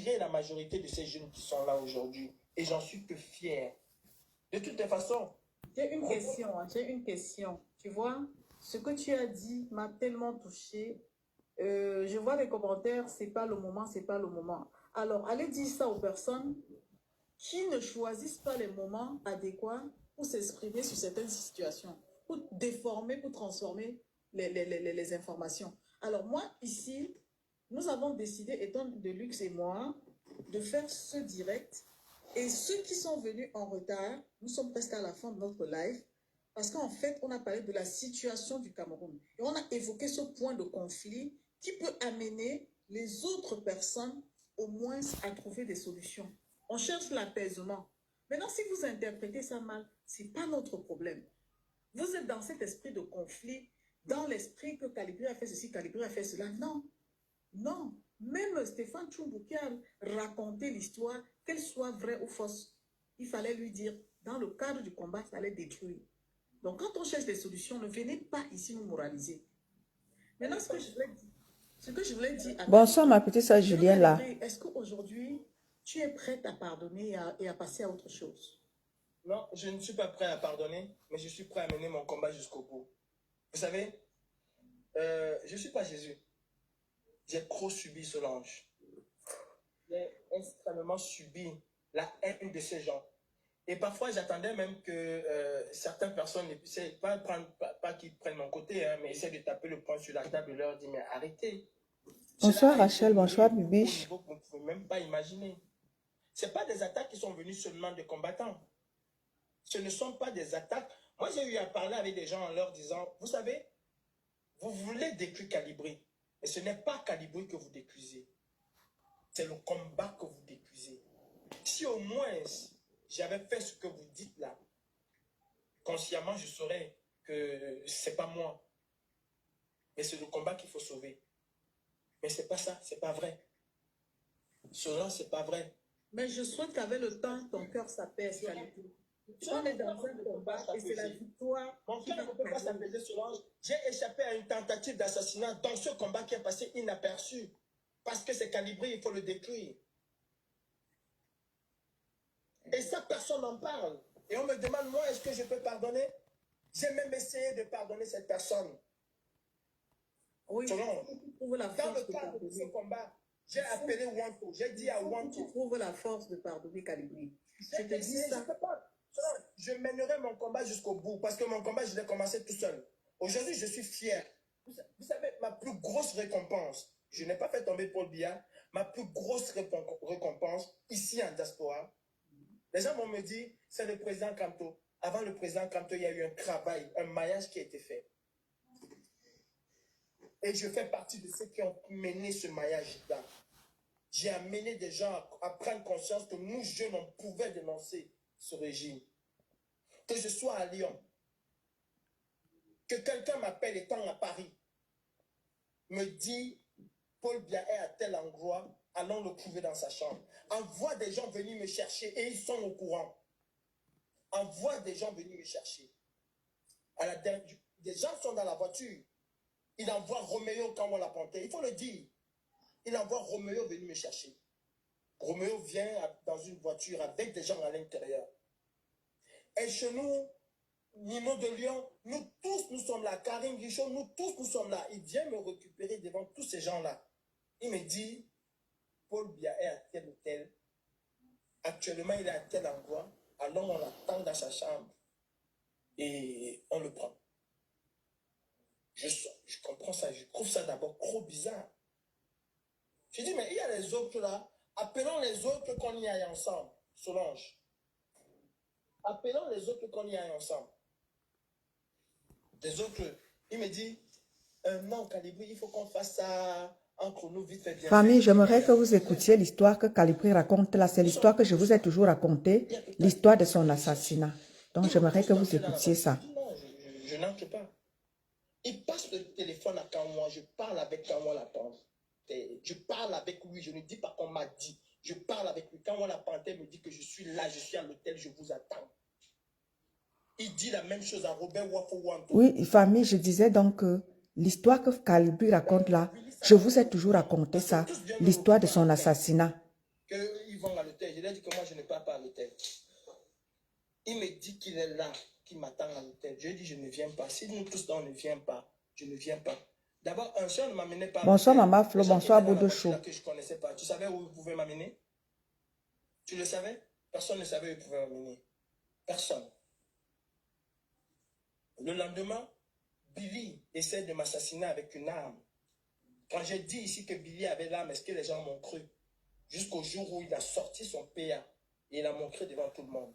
inspiré la majorité de ces jeunes qui sont là aujourd'hui. Et j'en suis que fier. De toutes les façons. J'ai une question, hein, j'ai une question. Tu vois, ce que tu as dit m'a tellement touchée. Je vois les commentaires, c'est pas le moment, c'est pas le moment. Alors, allez dire ça aux personnes qui ne choisissent pas les moments adéquats pour s'exprimer sur certaines situations, pour déformer, pour transformer les informations. Alors moi, ici, nous avons décidé, étant de Luxe et moi, de faire ce direct. Et ceux qui sont venus en retard, nous sommes presque à la fin de notre live, parce qu'en fait, on a parlé de la situation du Cameroun. Et on a évoqué ce point de conflit qui peut amener les autres personnes au moins à trouver des solutions. On cherche l'apaisement. Maintenant, si vous interprétez ça mal, ce n'est pas notre problème. Vous êtes dans cet esprit de conflit, dans l'esprit que Calibri a fait ceci, Calibri a fait cela. Non, non. Même Stéphane Tchoumbu qui a raconté l'histoire, qu'elle soit vraie ou fausse, il fallait lui dire, dans le cadre du combat, il fallait détruire. Donc, quand on cherche des solutions, ne venez pas ici nous moraliser. Maintenant, ce que je voulais dire... Bonsoir, ma petite soeur Julienne, là. Est-ce qu'aujourd'hui, tu es prête à pardonner et à passer à autre chose? Non, je ne suis pas prêt à pardonner, mais je suis prêt à mener mon combat jusqu'au bout. Vous savez, je ne suis pas Jésus. J'ai trop subi Solange. J'ai extrêmement subi la haine de ces gens. Et parfois, j'attendais même que certaines personnes ne puissent pas qu'ils prennent mon côté, hein, mais essaient de taper le poing sur la table et leur dire, mais arrêtez. Bonsoir Rachel, bonsoir Bibiche. Vous ne pouvez même pas imaginer. Ce n'est pas des attaques qui sont venues seulement des combattants. Ce ne sont pas des attaques. Moi, j'ai eu à parler avec des gens en leur disant, vous savez, vous voulez détruire Calibri, mais ce n'est pas Calibri que vous détruisez. C'est le combat que vous détruisez. Si au moins j'avais fait ce que vous dites là, consciemment, je saurais que ce n'est pas moi. Mais c'est le combat qu'il faut sauver. Mais ce n'est pas ça, ce n'est pas vrai. Cela, ce n'est pas vrai. Mais je souhaite qu'avec le temps, ton cœur s'apaise, Calibri. On est dans un combat et c'est la victoire. Mon cœur ne peut pas s'apaiser, Solange. J'ai échappé à une tentative d'assassinat dans ce combat qui est passé inaperçu. Parce que c'est Calibri, il faut le détruire. Et ça, personne n'en parle. Et on me demande, moi, est-ce que je peux pardonner? J'ai même essayé de pardonner cette personne. Oui, Solange, trouve la dans force le de cadre de ce pardonner. combat, j'ai appelé Wanto. J'ai dit à Wanto. Tu trouves la force de pardonner, Calibri. Je te dis Je ça. peux pas. Je mènerai mon combat jusqu'au bout parce que mon combat, je l'ai commencé tout seul. Aujourd'hui, je suis fier. Vous savez, ma plus grosse récompense, je n'ai pas fait tomber Paul Biya, ma plus grosse récompense, ici en diaspora, les gens vont me dire, c'est le président Kamto. Avant le président Kamto, il y a eu un travail, un maillage qui a été fait. Et je fais partie de ceux qui ont mené ce maillage-là. J'ai amené des gens à prendre conscience que nous, jeunes, on pouvait dénoncer ce régime. Que je sois à Lyon, que quelqu'un m'appelle étant à Paris, me dit, Paul Biya est à tel endroit, allons le trouver dans sa chambre. Envoie des gens venir me chercher et ils sont au courant. Envoie des gens venir me chercher. Des gens sont dans la voiture. Il envoie Roméo quand on l'a ponté. Il faut le dire. Il envoie Roméo venir me chercher. Roméo vient dans une voiture avec des gens à l'intérieur. Et chez nous, Nino de Lyon, nous tous, nous sommes là. Karine Guichon, nous tous, nous sommes là. Il vient me récupérer devant tous ces gens-là. Il me dit, Paul Biya est à tel hôtel. Actuellement, il est à tel endroit. Alors, on l'attend dans sa chambre. Et on le prend. Je comprends ça. Je trouve ça d'abord trop bizarre. Je dis, mais il y a les autres là. Appelons les autres qu'on y aille ensemble. Solange. Appelons les autres qu'on y aille ensemble. Les autres, il me dit, non, Calibri, il faut qu'on fasse ça entre nous vite fait bien. Famille, j'aimerais que vous écoutiez l'histoire que Calibri raconte là. C'est l'histoire que je vous ai toujours racontée, l'histoire de son assassinat. Donc, j'aimerais que vous écoutiez ça. Non, je n'entre pas. Il passe le téléphone à Kanwa, je parle avec Kanwa la Pente. Je parle avec lui, je ne dis pas qu'on m'a dit. Je parle avec lui. Kanwa la Pente me dit que je suis là, je suis à l'hôtel, je vous attends. Il dit la même chose à Robert Wafo-Wanto. Oui, famille, je disais donc que l'histoire que Calibri raconte là, je vous ai toujours raconté ça, l'histoire de son assassinat. qu'ils vont à l'hôtel. Je lui ai dit que moi, je ne pars pas à l'hôtel. Il me dit qu'il est là, qu'il m'attend à l'hôtel. Je lui ai dit, je ne viens pas. Si nous tous, on ne vient pas, je ne viens pas. D'abord, un seul ne m'amenait pas. Bonsoir, Maman Flo. Bonsoir, Boudouchou. Que je connaissais pas. Tu savais où il pouvait m'amener? Tu le savais? Personne ne savait où il pouvait m'amener. Personne. Le lendemain, Billy essaie de m'assassiner avec une arme. Quand j'ai dit ici que Billy avait l'arme, est-ce que les gens m'ont cru? Jusqu'au jour où il a sorti son PA et il a montré devant tout le monde.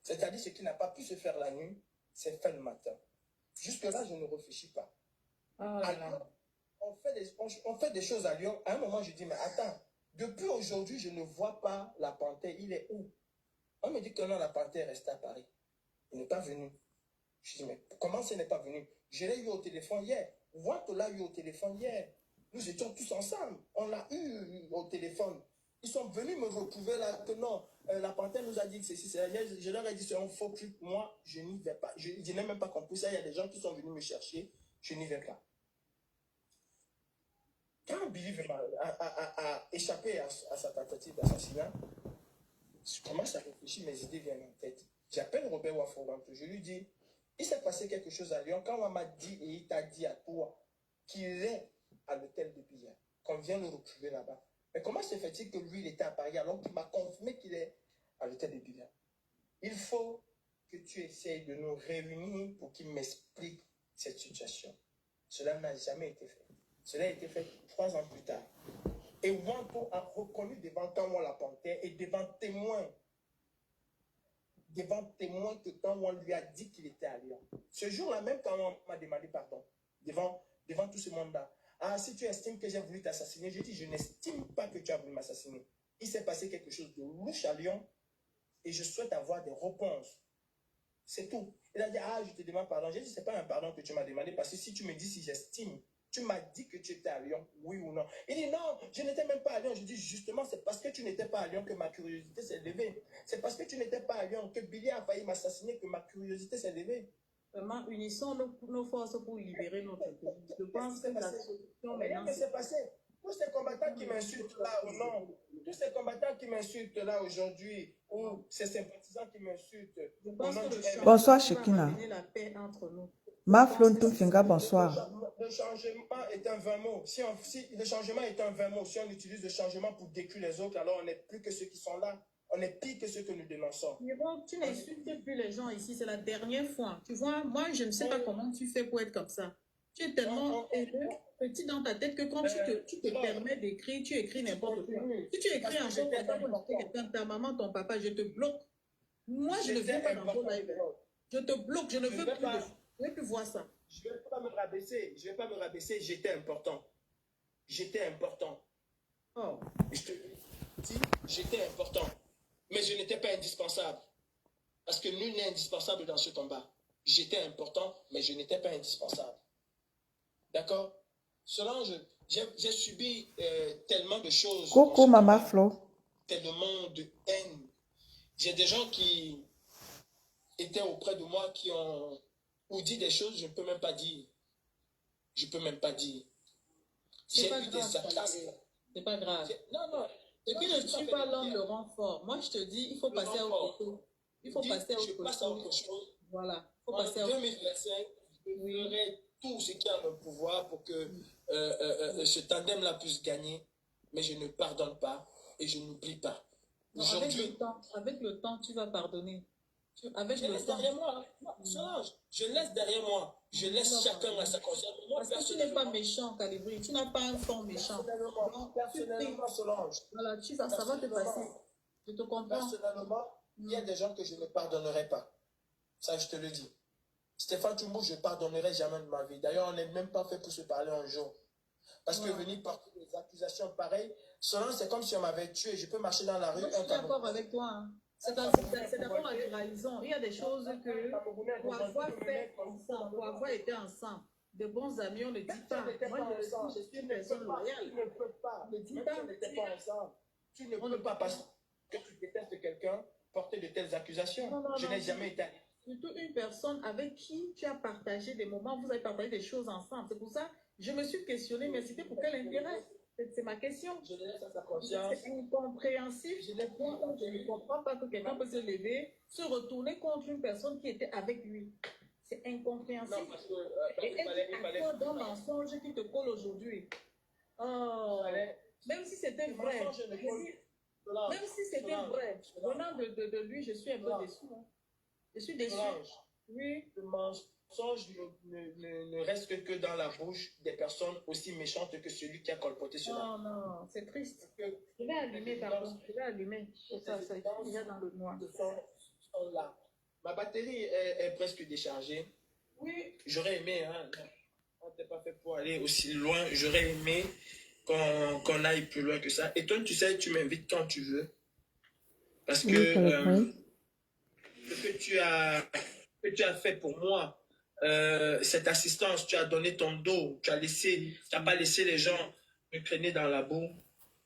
C'est-à-dire ce qui n'a pas pu se faire la nuit, c'est fait le matin. Jusque-là, je ne réfléchis pas. À Lyon, on fait des choses à Lyon. À un moment, je dis, mais attends, depuis aujourd'hui, je ne vois pas la panthère. Il est où? On me dit que non, la panthère reste à Paris. Il n'est pas venu. Je dis, mais comment ça n'est pas venu? Je l'ai eu au téléphone hier. Wanto l'a eu au téléphone hier. Nous étions tous ensemble. On l'a eu au téléphone. Ils sont venus me retrouver là que non, la panthère nous a dit que ceci, c'est là. Je leur ai dit c'est un faux truc. Moi, je n'y vais pas. Je n'ai même pas compris ça. Il y a des gens qui sont venus me chercher. Je n'y vais pas. Quand Billy a échappé à sa tentative d'assassinat, je commence à réfléchir, mes idées viennent en tête. J'appelle Robert Waforanto. Je lui dis, il s'est passé quelque chose à Lyon. Quand on m'a dit et il t'a dit à toi qu'il est à l'hôtel de Billard, qu'on vient le retrouver là-bas. Mais comment se fait-il que lui, il était à Paris alors qu'il m'a confirmé qu'il est à l'hôtel de Billard? Il faut que tu essayes de nous réunir pour qu'il m'explique cette situation. Cela n'a jamais été fait. Cela a été fait 3 ans plus tard. Et Wanto a reconnu devant moi la panthère et devant témoin que quand on lui a dit qu'il était à Lyon. Ce jour-là, même quand on m'a demandé pardon, devant tout ce monde-là, ah, si tu estimes que j'ai voulu t'assassiner, je dis, je n'estime pas que tu as voulu m'assassiner. Il s'est passé quelque chose de louche à Lyon et je souhaite avoir des réponses. C'est tout. Il a dit, ah, je te demande pardon. J'ai dit, c'est pas un pardon que tu m'as demandé parce que si tu me dis si j'estime, tu m'as dit que tu étais à Lyon, oui ou non. Il dit, non, je n'étais même pas à Lyon. Je dis, justement, c'est parce que tu n'étais pas à Lyon que ma curiosité s'est levée. C'est parce que tu n'étais pas à Lyon que Billy a failli m'assassiner que ma curiosité s'est levée. Vraiment, unissons nos forces pour libérer notre pays. Je pense que la solution rien maintenant, ne s'est passé. Tous ces combattants qui m'insultent là, ou non, tous ces combattants qui m'insultent là aujourd'hui, ou ces sympathisants qui m'insultent, je pense que le changement Bonsoir, va Shekina. ramener la paix entre nous. Maflon Finga, bonsoir. Le changement est un vain mot. Si le changement est un vain mot, si on utilise le changement pour détruire les autres, alors on n'est plus que ceux qui sont là. On est pire que ceux que nous dénonçons. Mais bon, tu n'insultes plus les gens ici, c'est la dernière fois. Tu vois, moi, je ne sais pas comment tu fais pour être comme ça. Tu es tellement petit dans ta tête que quand tu te permets d'écrire, tu écris n'importe quoi. Si tu écris un jour, ta maman, ton papa, je te bloque. Moi, je ne viens pas dans vos lives. Je te bloque, je ne veux plus. Je ne veux plus voir ça. Je ne vais pas me rabaisser. Je ne vais pas me rabaisser. J'étais important. J'étais important. Oh. Je te dis, j'étais important. Mais je n'étais pas indispensable. Parce que nul n'est indispensable dans ce combat. J'étais important, mais je n'étais pas indispensable. D'accord? Solange, j'ai subi tellement de choses. Coucou, Maman Flo. Tellement de haine. J'ai des gens qui étaient auprès de moi qui ont ou dit des choses, je ne peux même pas dire. Je ne peux même pas dire. C'est pas grave. C'est pas grave. Non. Et puis, je ne suis pas l'homme le renfort. Moi, je te dis, il faut passer à autre chose. Il faut passer à autre chose. Voilà. Il faut passer à autre chose. En 2025, je ferai tout ce qui est en mon pouvoir pour que ce tandem-là puisse gagner. Mais je ne pardonne pas et je n'oublie pas. Aujourd'hui, avec le temps, tu vas pardonner. Avec le temps. Derrière moi. Je laisse derrière moi. Je laisse chacun à sa conscience. Parce que tu n'es pas méchant, Calibri. Tu n'as pas un fond méchant. Personnellement, Solange. Voilà, ça va te passer. Je te comprends. Personnellement, il y a des gens que je ne pardonnerai pas. Ça, je te le dis. Stéphane Toumou, je ne pardonnerai jamais de ma vie. D'ailleurs, on n'est même pas fait pour se parler un jour. Parce que venir porter des accusations pareilles, Solange, c'est comme si on m'avait tué. Je peux marcher dans la rue. Je suis d'accord avec toi. Hein. C'est d'abord la trahison. Il y a des choses que pour avoir fait ensemble, pour avoir été ensemble, de bons amis, on ne dit pas. Moi, je suis une personne loyale. Tu ne peux pas. Ne dis pas. Tu ne peux pas parce que tu détestes quelqu'un porter de telles accusations. Je n'ai jamais été. Surtout une personne avec qui tu as partagé des moments, vous avez partagé des choses ensemble. C'est pour ça que je me suis questionnée, mais c'était pour quel intérêt? C'est ma question. Je laisse à sa conscience. C'est incompréhensible. Je ne comprends pas que quelqu'un peut se lever, se retourner contre une personne qui était avec lui. C'est incompréhensible. Non, parce que Et est-ce qu'il y a d'un mensonge qui te colle aujourd'hui? Oh, même si c'était vrai. Même si c'était vrai. Venant de lui, je suis un peu déçu. Hein. Je suis déçu. Oui. Le mensonge ne reste que dans la bouche des personnes aussi méchantes que celui qui a colporté cela. Non, non, c'est triste. Je vais allumer, pardon. Je vais allumer. C'est ça, c'est déjà dans le noir. Sont là. Ma batterie est presque déchargée. Oui. J'aurais aimé, hein. On n'était pas fait pour aller aussi loin. J'aurais aimé qu'on aille plus loin que ça. Et toi, tu sais, tu m'invites quand tu veux. Parce que ce que tu as fait pour moi, cette assistance, tu as donné ton dos, tu n'as pas laissé les gens me traîner dans la boue.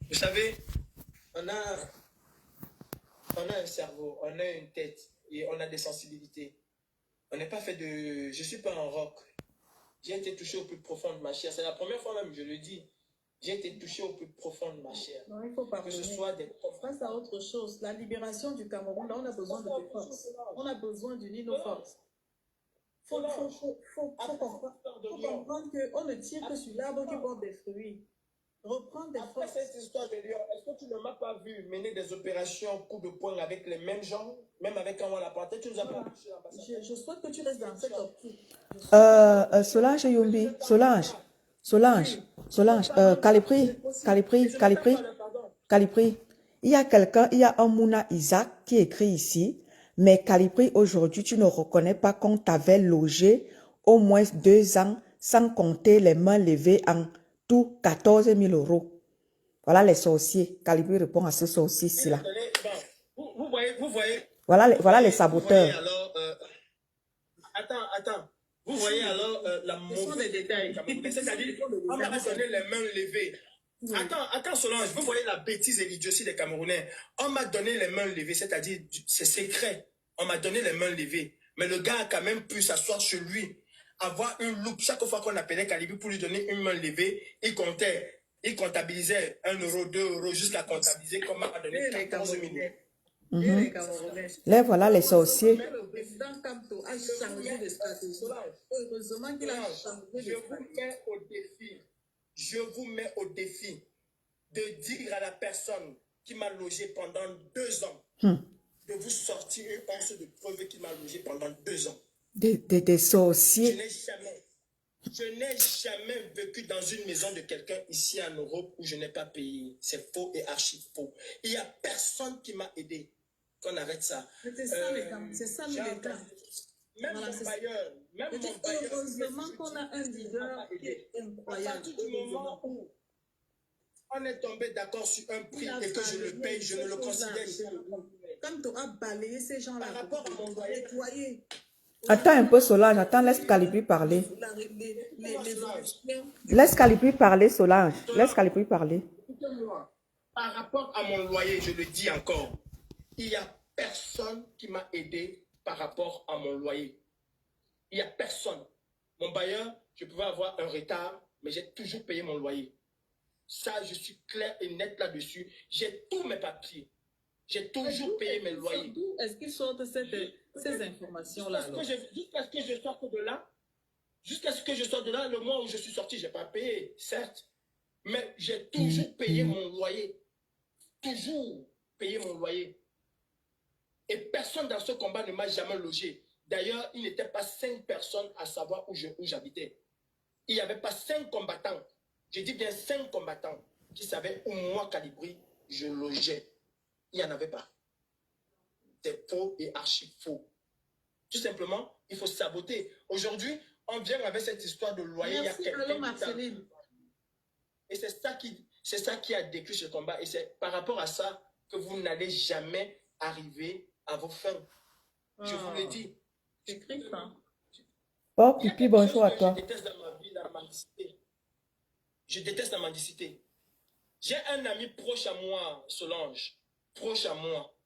Vous savez, on a un cerveau, on a une tête et on a des sensibilités. On n'est pas fait de... Je ne suis pas un roc. J'ai été touché au plus profond de ma chair. C'est la première fois même, je le dis. J'ai été touché au plus profond de ma chair. Non, il faut pas. Que ce soit des... Face à autre chose, la libération du Cameroun, là, on a besoin de tes forces. On a besoin d'unir nos forces. Faut comprendre qu'on ne tire que sur l'arbre qui porte des fruits. Reprendre des forces. Après cette histoire de Lyon, est-ce que tu ne m'as pas vu mener des opérations coup de poing avec les mêmes gens, même avec un la portée, tu nous as pas vu. Je souhaite que tu restes dans cette optique. Solange Yombi, Solange, Calipri. Il y a quelqu'un, il y a un Mouna Isaac qui écrit ici, mais Calipri, aujourd'hui, tu ne reconnais pas qu'on t'avait logé au moins 2 ans sans compter les mains levées en tout 14 000 €. Voilà les sorciers. Calipri répond à ce sorcier-ci-là. Vous voyez. Voilà les saboteurs. Attends. Vous voyez alors la mauvaise détails. C'est-à-dire, on m'a donné les mains levées. Attends, Solange, vous voyez la bêtise et l'idiotie des Camerounais. On m'a donné les mains levées, c'est-à-dire, c'est secret. On m'a donné les mains levées. Mais le gars a quand même pu s'asseoir chez lui, avoir une loupe. Chaque fois qu'on appelait Calipri pour lui donner une main levée, il comptait. Il comptabilisait 1 €, 2 € jusqu'à comptabiliser comme on m'a donné 14 000. Là, voilà les sorciers. Le président Kamto a changé de stratégie. Heureusement qu'il a changé de stratégie. Je vous mets au défi de dire à la personne qui m'a logé pendant 2 ans de vous sortir une once de preuve qui m'a logé pendant 2 ans. Des sorciers. Je n'ai jamais vécu dans une maison de quelqu'un ici en Europe où je n'ai pas payé. C'est faux et archi faux. Il n'y a personne qui m'a aidé. Qu'on arrête ça. C'est ça, les gars. Même mon bailleur. Heureusement qu'on a un leader qui est incroyable. À partir du moment où on est tombé d'accord sur un prix et que je le paye, je ne le considère pas. Quand tu as balayé ces gens-là, par rapport à mon loyer, Attends un peu, Solange. Attends, laisse Calipri parler. Laisse Calipri parler, Solange. Laisse Calipri parler. Par rapport à mon loyer, je le dis encore, il n'y a personne qui m'a aidé par rapport à mon loyer. Il n'y a personne. Mon bailleur, je pouvais avoir un retard, mais j'ai toujours payé mon loyer. Ça, je suis clair et net là-dessus. J'ai tous mes papiers. J'ai toujours payé mes loyers. Est-ce qu'ils sortent ces informations-là? Jusqu'à ce que je sorte de là, le mois où je suis sorti, je n'ai pas payé, certes. Mais j'ai toujours payé mon loyer. Toujours payé mon loyer. Et personne dans ce combat ne m'a jamais logé. D'ailleurs, il n'était pas 5 personnes à savoir où j'habitais. Il n'y avait pas 5 combattants. Je dis bien 5 combattants qui savaient où moi, Calipri, je logeais. Il n'y en avait pas. C'est faux et archi faux. Tout simplement, il faut saboter. Aujourd'hui, on vient avec cette histoire de loyer. Merci, allô, Marceline. Et c'est ça qui a déclenché ce combat. Et c'est par rapport à ça que vous n'allez jamais arriver à vos fins. Je vous le dis. C'est triste, hein? Oh, Pipi, bonjour à toi. Je déteste dans ma vie la mendicité. Je déteste la mendicité. J'ai un ami proche à moi, Solange, proche à moi,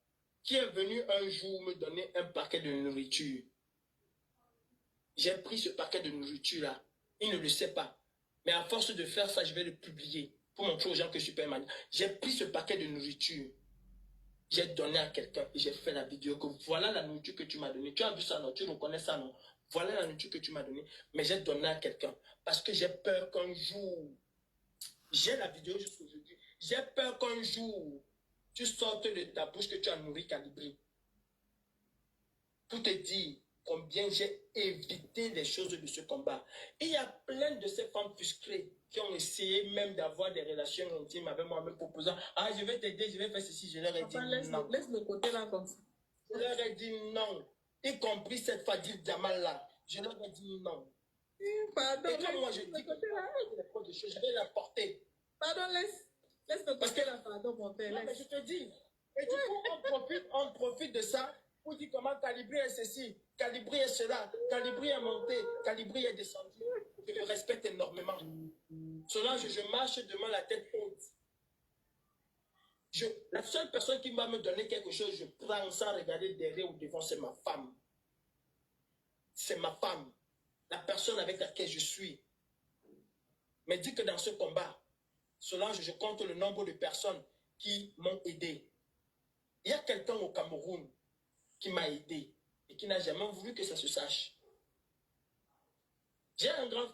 qui est venu un jour me donner un paquet de nourriture. J'ai pris ce paquet de nourriture-là. Il ne le sait pas. Mais à force de faire ça, je vais le publier. pour montrer aux gens que je suis pas un mendiant. J'ai pris ce paquet de nourriture. J'ai donné à quelqu'un et j'ai fait la vidéo que voilà la nourriture que tu m'as donnée. Tu as vu ça, non? Tu reconnais ça, non? Voilà la nourriture que tu m'as donnée. Mais j'ai donné à quelqu'un parce que j'ai peur qu'un jour, j'ai la vidéo jusqu'aujourd'hui, j'ai peur qu'un jour, tu sortes de ta bouche que tu as nourri Calibré. Pour te dire combien j'ai évité les choses de ce combat. Et il y a plein de ces femmes frustrées qui ont essayé même d'avoir des relations intimes avec moi, me proposant, ah, je vais t'aider, je vais faire ceci. Je leur ai dit non. Laisse le côté là comme ça. Je leur ai dit non. Y compris cette Fadil Jamal là. Je leur ai dit non. Pardon, et comme moi je dis que je vais la porter. Pardon, laisse le côté là, pardon, mon père. Non, mais je te dis. Et du coup, on profite de ça pour dire comment Calibré est ceci, Calibré est cela, Calibré est monté, Calibré est descendu. Je le respecte énormément. Solange, je marche devant la tête haute. La seule personne qui va me donner quelque chose, je prends sans regarder derrière ou devant, c'est ma femme. C'est ma femme. La personne avec laquelle je suis. Mais dis que dans ce combat, Solange, je compte le nombre de personnes qui m'ont aidé. Il y a quelqu'un au Cameroun qui m'a aidé et qui n'a jamais voulu que ça se sache. J'ai un grand...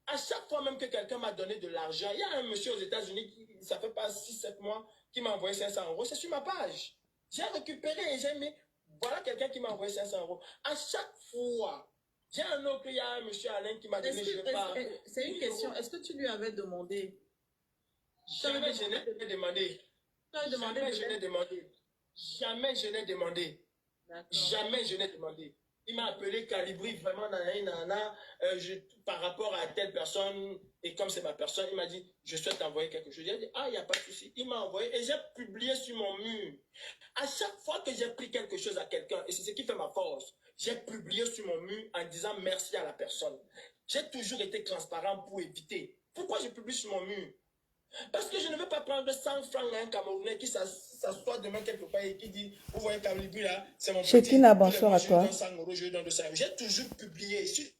À chaque fois même que quelqu'un m'a donné de l'argent, il y a un monsieur aux États-Unis, ça fait pas 6-7 mois, qui m'a envoyé 500 €. C'est sur ma page. J'ai récupéré et j'ai mis... Voilà quelqu'un qui m'a envoyé 500 €. À chaque fois, j'ai un autre, il y a un monsieur Alain qui m'a donné... C'est une question. Est-ce que tu lui avais demandé? Jamais je n'ai demandé. Jamais je n'ai demandé. Jamais je n'ai demandé. Jamais je n'ai demandé. Il m'a appelé Calibri, vraiment, par rapport à telle personne, et comme c'est ma personne, il m'a dit, je souhaite t'envoyer quelque chose. J'ai dit, ah, il n'y a pas de souci. Il m'a envoyé et j'ai publié sur mon mur. À chaque fois que j'ai pris quelque chose à quelqu'un, et c'est ce qui fait ma force, j'ai publié sur mon mur en disant merci à la personne. J'ai toujours été transparent pour éviter. Pourquoi je publie sur mon mur? Parce que je ne veux pas prendre 100 francs à un Camerounais qui s'assoit demain quelque part et qui dit, vous voyez Calibri là, c'est mon petit. Chekina, bonsoir à toi. Je donne 100 €. J'ai toujours publié. Si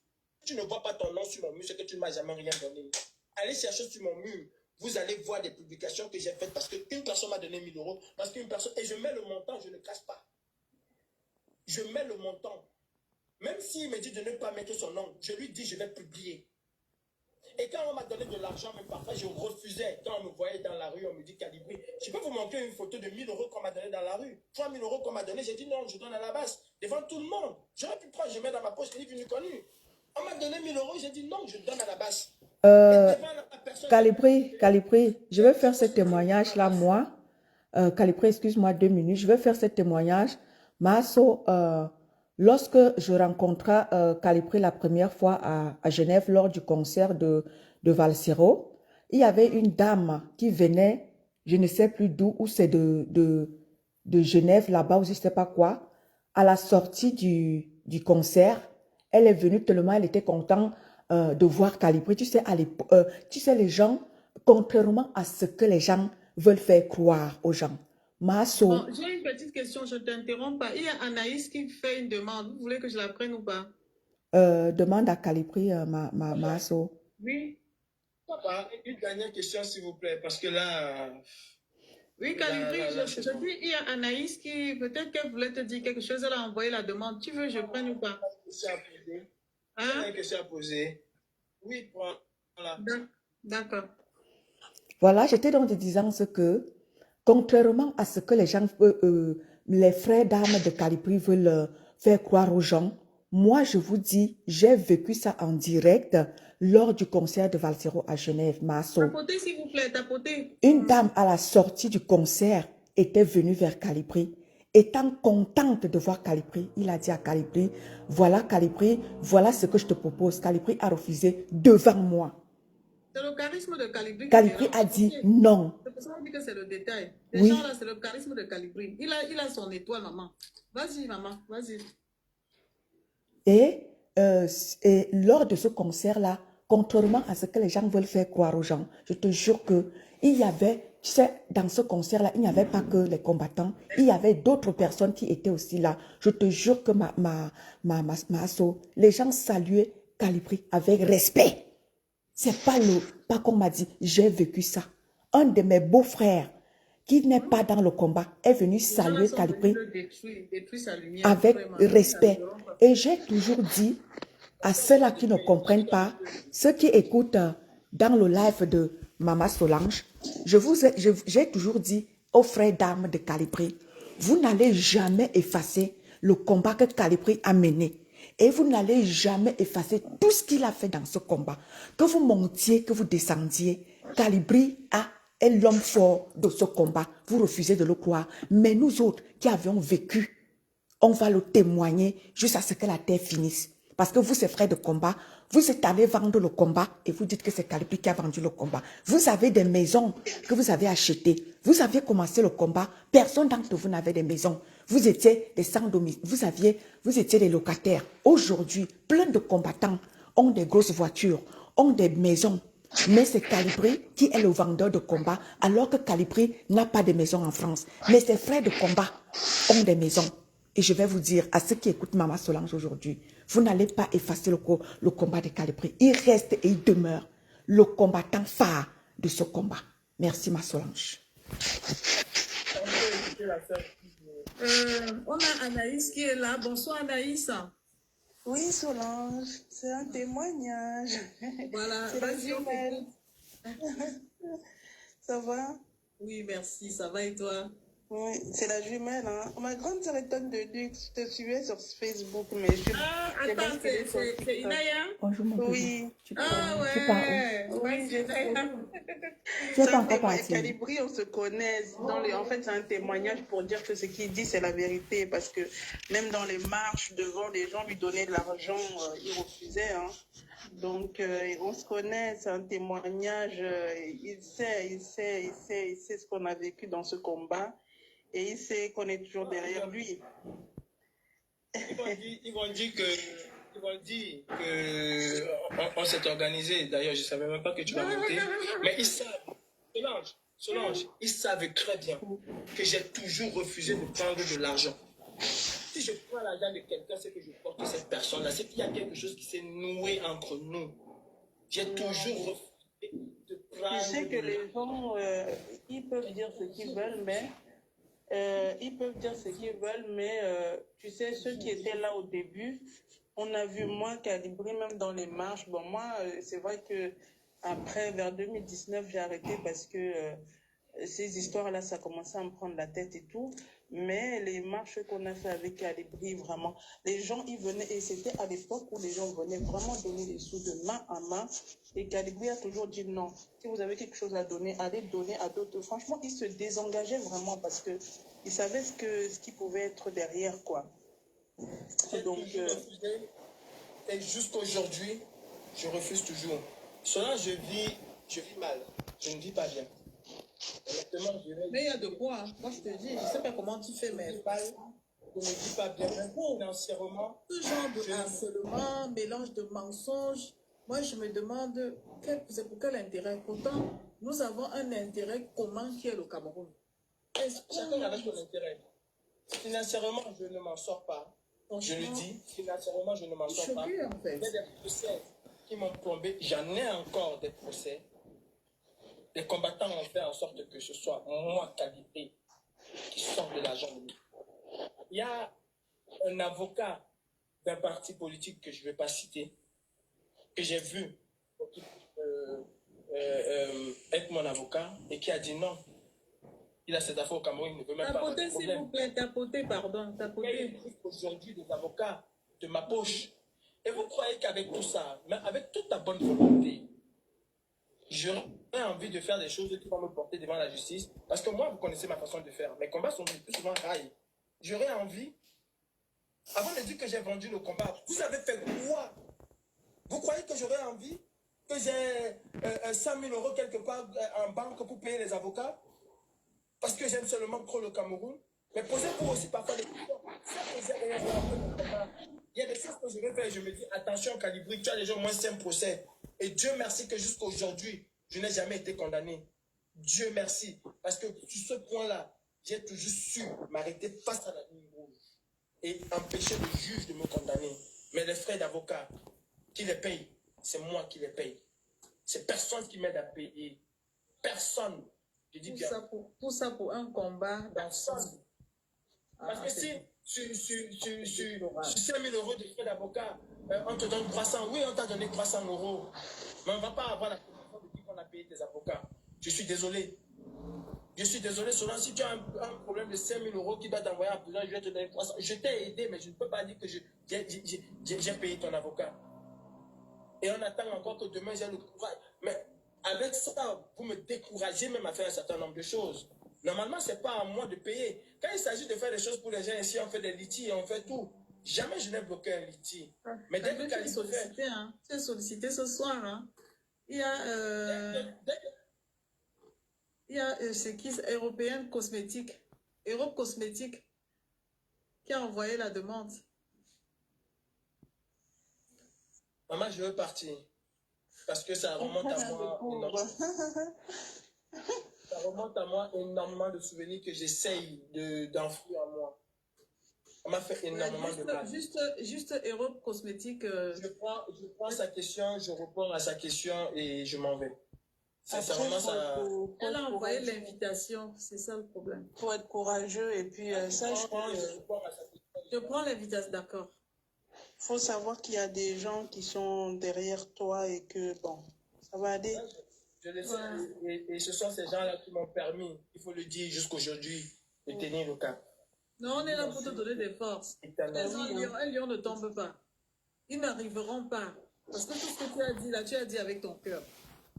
tu ne vois pas ton nom sur mon mur, c'est que tu ne m'as jamais rien donné. Allez chercher sur mon mur. Vous allez voir des publications que j'ai faites parce qu'une personne m'a donné 1000 €. Parce qu'une personne, et je mets le montant, je ne cache pas. Je mets le montant. Même s'il me dit de ne pas mettre son nom, je lui dis, je vais publier. Et quand on m'a donné de l'argent, même parfois je refusais. Quand on me voyait dans la rue, on me dit Calibri, je peux vous montrer une photo de 1000 € qu'on m'a donné dans la rue. 3000 € qu'on m'a donné, j'ai dit non, je donne à la base, devant tout le monde. J'aurais pu prendre, je mets dans ma poche, il est venu connu. On m'a donné 1000 €, j'ai dit non, je donne à la base. Calibri, je vais faire ce témoignage-là, moi. Calibri, excuse-moi 2 minutes, je vais faire ce témoignage. Maso, lorsque je rencontrai Calibri la première fois à Genève lors du concert de Valsero, il y avait une dame qui venait, je ne sais plus d'où, ou c'est de Genève là-bas, ou je ne sais pas quoi. À la sortie du concert, elle est venue tellement elle était contente de voir Calibri. Tu sais, les gens, contrairement à ce que les gens veulent faire croire aux gens, Maso. Bon, j'ai une petite question, je ne t'interromps pas. Il y a Anaïs qui fait une demande. Vous voulez que je la prenne ou pas? Demande à Calibri, Maso. Oui. Papa, une dernière question, s'il vous plaît, parce que là... Oui, Calibri, je dis, il y a Anaïs qui, peut-être qu'elle voulait te dire quelque chose, elle a envoyé la demande. Tu veux que je prenne ou pas? Une question à poser. Oui, voilà. D'accord. Voilà, j'étais donc disant ce que, contrairement à ce que les gens, les frères d'armes de Calibri veulent faire croire aux gens, moi je vous dis, j'ai vécu ça en direct lors du concert de Valsero à Genève, Maso. Tapotez s'il vous plaît, tapotez. Une dame à la sortie du concert était venue vers Calibri. Étant contente de voir Calibri, il a dit à Calibri, voilà Calibri, voilà ce que je te propose. Calibri a refusé devant moi. C'est le charisme de Calibri. Calibri a dit non. C'est pour ça qu'on dit que c'est le détail. Les gens là, c'est le charisme de Calibri. Il a son étoile, maman. Vas-y, maman, vas-y. Et lors de ce concert-là, contrairement à ce que les gens veulent faire croire aux gens, je te jure que il y avait, tu sais, dans ce concert-là, il n'y avait pas que les combattants, il y avait d'autres personnes qui étaient aussi là. Je te jure que les gens saluaient Calibri avec respect. C'est pas comme m'a dit, j'ai vécu ça un de mes beaux-frères qui n'est pas dans le combat est venu Les gens là saluer sont venus Calipri le détruire sa lumière. avec Vraiment, respect. Et j'ai toujours dit à ceux-là qui ne comprennent pas, ceux qui écoutent dans le live de Maman Solange, j'ai toujours dit aux frères d'armes de Calipri, vous n'allez jamais effacer le combat que Calipri a mené. Et vous n'allez jamais effacer tout ce qu'il a fait dans ce combat. Que vous montiez, que vous descendiez, Calipri est l'homme fort de ce combat. Vous refusez de le croire. Mais nous autres qui avions vécu, on va le témoigner jusqu'à ce que la terre finisse. Parce que vous, ces frères de combat, vous êtes allés vendre le combat et vous dites que c'est Calipri qui a vendu le combat. Vous avez des maisons que vous avez achetées. Vous aviez commencé le combat. Personne d'entre vous n'avait des maisons. Vous étiez des sans-domicile. Vous étiez des locataires. Aujourd'hui, plein de combattants ont des grosses voitures, ont des maisons. Mais c'est Calipri qui est le vendeur de combat, alors que Calipri n'a pas de maison en France. Mais ses frères de combat ont des maisons. Et je vais vous dire, à ceux qui écoutent Maman Solange aujourd'hui, vous n'allez pas effacer le combat de Calipri. Il reste et il demeure le combattant phare de ce combat. Merci, ma Solange. On a Anaïs qui est là. Bonsoir Anaïs. Oui, Solange, c'est un témoignage. Voilà, C'est la vas-y, on jumelle. t'écoute. Ça va? Oui, merci, ça va et toi? Oui, c'est la jumelle. Hein. Ma grande sœur étonne de dire que je te suivais sur Facebook, mais je Ah, j'ai attends, basculé sur c'est TikTok. Inaya? Bonjour, mon bébé. Oui, Tu Ah pars ouais, où? oui, j'ai Inaya. Tu es c'est pas un encore témoignage. parti. Calibri, on se connaît. En fait, c'est un témoignage pour dire que ce qu'il dit, c'est la vérité. Parce que même dans les marches, devant les gens lui donnaient de l'argent, il refusait. Hein. Donc, on se connaît, c'est un témoignage. Il sait ce qu'on a vécu dans ce combat. Et il sait qu'on est toujours derrière lui. Ils vont dire que on s'est organisé. D'ailleurs, je ne savais même pas que tu vas monter. Mais ils savent, Solange, ils savent très bien que j'ai toujours refusé de prendre de l'argent. Si je prends l'argent de quelqu'un, c'est que je porte cette personne-là. C'est qu'il y a quelque chose qui s'est noué entre nous. J'ai toujours refusé de prendre. Tu sais que les gens, ils peuvent dire ce qu'ils veulent, mais tu sais, ceux qui étaient là au début, on a vu moi Calibri même dans les marches. Bon, moi, c'est vrai que après, vers 2019, j'ai arrêté parce que ces histoires-là, ça commençait à me prendre la tête et tout. Mais les marches qu'on a fait avec Calibri, vraiment, les gens, ils venaient, et c'était à l'époque où les gens venaient vraiment donner des sous de main à main. Et Calibri a toujours dit non. Si vous avez quelque chose à donner, allez donner à d'autres. Franchement, il se désengageait vraiment parce que il savait ce qui pouvait être derrière, quoi. Donc, refusé. Et jusqu'aujourd'hui, je refuse toujours. Cela, je vis mal. Je ne vis pas bien. Honnêtement, Mais il y a de quoi, hein. Moi je te dis, je ne sais pas comment tu fais, mais je ne vis pas bien. Même financièrement, ce genre de harcèlement, mélange de mensonges, moi je me demande, c'est pour quel intérêt? Pourtant, nous avons un intérêt commun qui est le Cameroun. chacun avec son intérêt. Financièrement, je ne m'en sors pas. Je le dis, financièrement, je ne m'en sors pas. Choqué, en fait. Il y a des procès qui m'ont plombé. J'en ai encore des procès. Les combattants ont fait en sorte que ce soit moi, qualité, qui sort de l'argent. Il y a un avocat d'un parti politique que je ne vais pas citer, que j'ai vu être mon avocat et qui a dit non. Il a cette affaire au Cameroun, il ne veut même pas avoir de Tapoter, s'il vous problème. plaît, tapoter, pardon, Il y a tapoter. aujourd'hui des avocats de ma poche. Et vous croyez qu'avec tout ça, mais avec toute ta bonne volonté, j'aurais envie de faire des choses qui vont me porter devant la justice. Parce que moi, vous connaissez ma façon de faire. Mes combats sont plus souvent rails. J'aurais envie, avant de dire que j'ai vendu le combat, vous avez fait quoi? Vous croyez que j'aurais envie que j'ai 100 000 € quelque part en banque pour payer les avocats? Parce que j'aime seulement trop le Cameroun. Mais posez-vous aussi parfois des questions. Il y a des choses que je vais faire et je me dis, attention Calibri, tu as déjà au moins 5 procès. Et Dieu merci que jusqu'à aujourd'hui, je n'ai jamais été condamné. Dieu merci. Parce que sur ce point-là, j'ai toujours su m'arrêter face à la ligne rouge et empêcher le juge de me condamner. Mais les frais d'avocat, qui les payent? C'est moi qui les paye. C'est personne qui m'aide à payer. Personne. Je dis bien. Tout ça pour un combat d'ensemble. Parce que si sur 5 000 euros de frais d'avocat, on te donne 300. Oui, on t'a donné 300 euros. Mais on ne va pas avoir la prétention de dire qu'on a payé tes avocats. Je suis désolé. Je suis désolé, Solange, si tu as un problème de 5 000 euros qui doit t'envoyer en prison, je vais te donner 300. Je t'ai aidé, mais je ne peux pas dire que j'ai payé ton avocat. Et on attend encore que demain j'ai le courage. Mais avec ça, vous me découragez même à faire un certain nombre de choses. Normalement, ce n'est pas à moi de payer. Quand il s'agit de faire des choses pour les gens ici, on fait des litiges, on fait tout. Jamais je n'ai bloqué un litige. Mais dès que tu es sollicité, hein. Tu es sollicité ce soir. Hein. Il y a, c'est qui, Européenne Cosmétique, Europe Cosmétique, qui a envoyé la demande. Maman, je veux partir. Parce que ça remonte à moi énormément. Ça remonte à moi énormément de souvenirs que j'essaye d'enfouir en moi. On m'a fait énormément de mal. Juste Europe Cosmétique. Je prends sa question, je réponds à sa question et je m'en vais. Sincèrement, ça... Elle a envoyé l'invitation, c'est ça le problème. Pour être courageux et puis sache que... Je prends l'invitation, d'accord. Il faut savoir qu'il y a des gens qui sont derrière toi et que, bon, ça va aller. Je le sais, et ce sont ces gens-là qui m'ont permis, il faut le dire jusqu'aujourd'hui, de tenir le cap. Non, on est là pour te donner des forces. Un lion ne tombe pas. Ils n'arriveront pas. Parce que tout ce que tu as dit là, tu as dit avec ton cœur.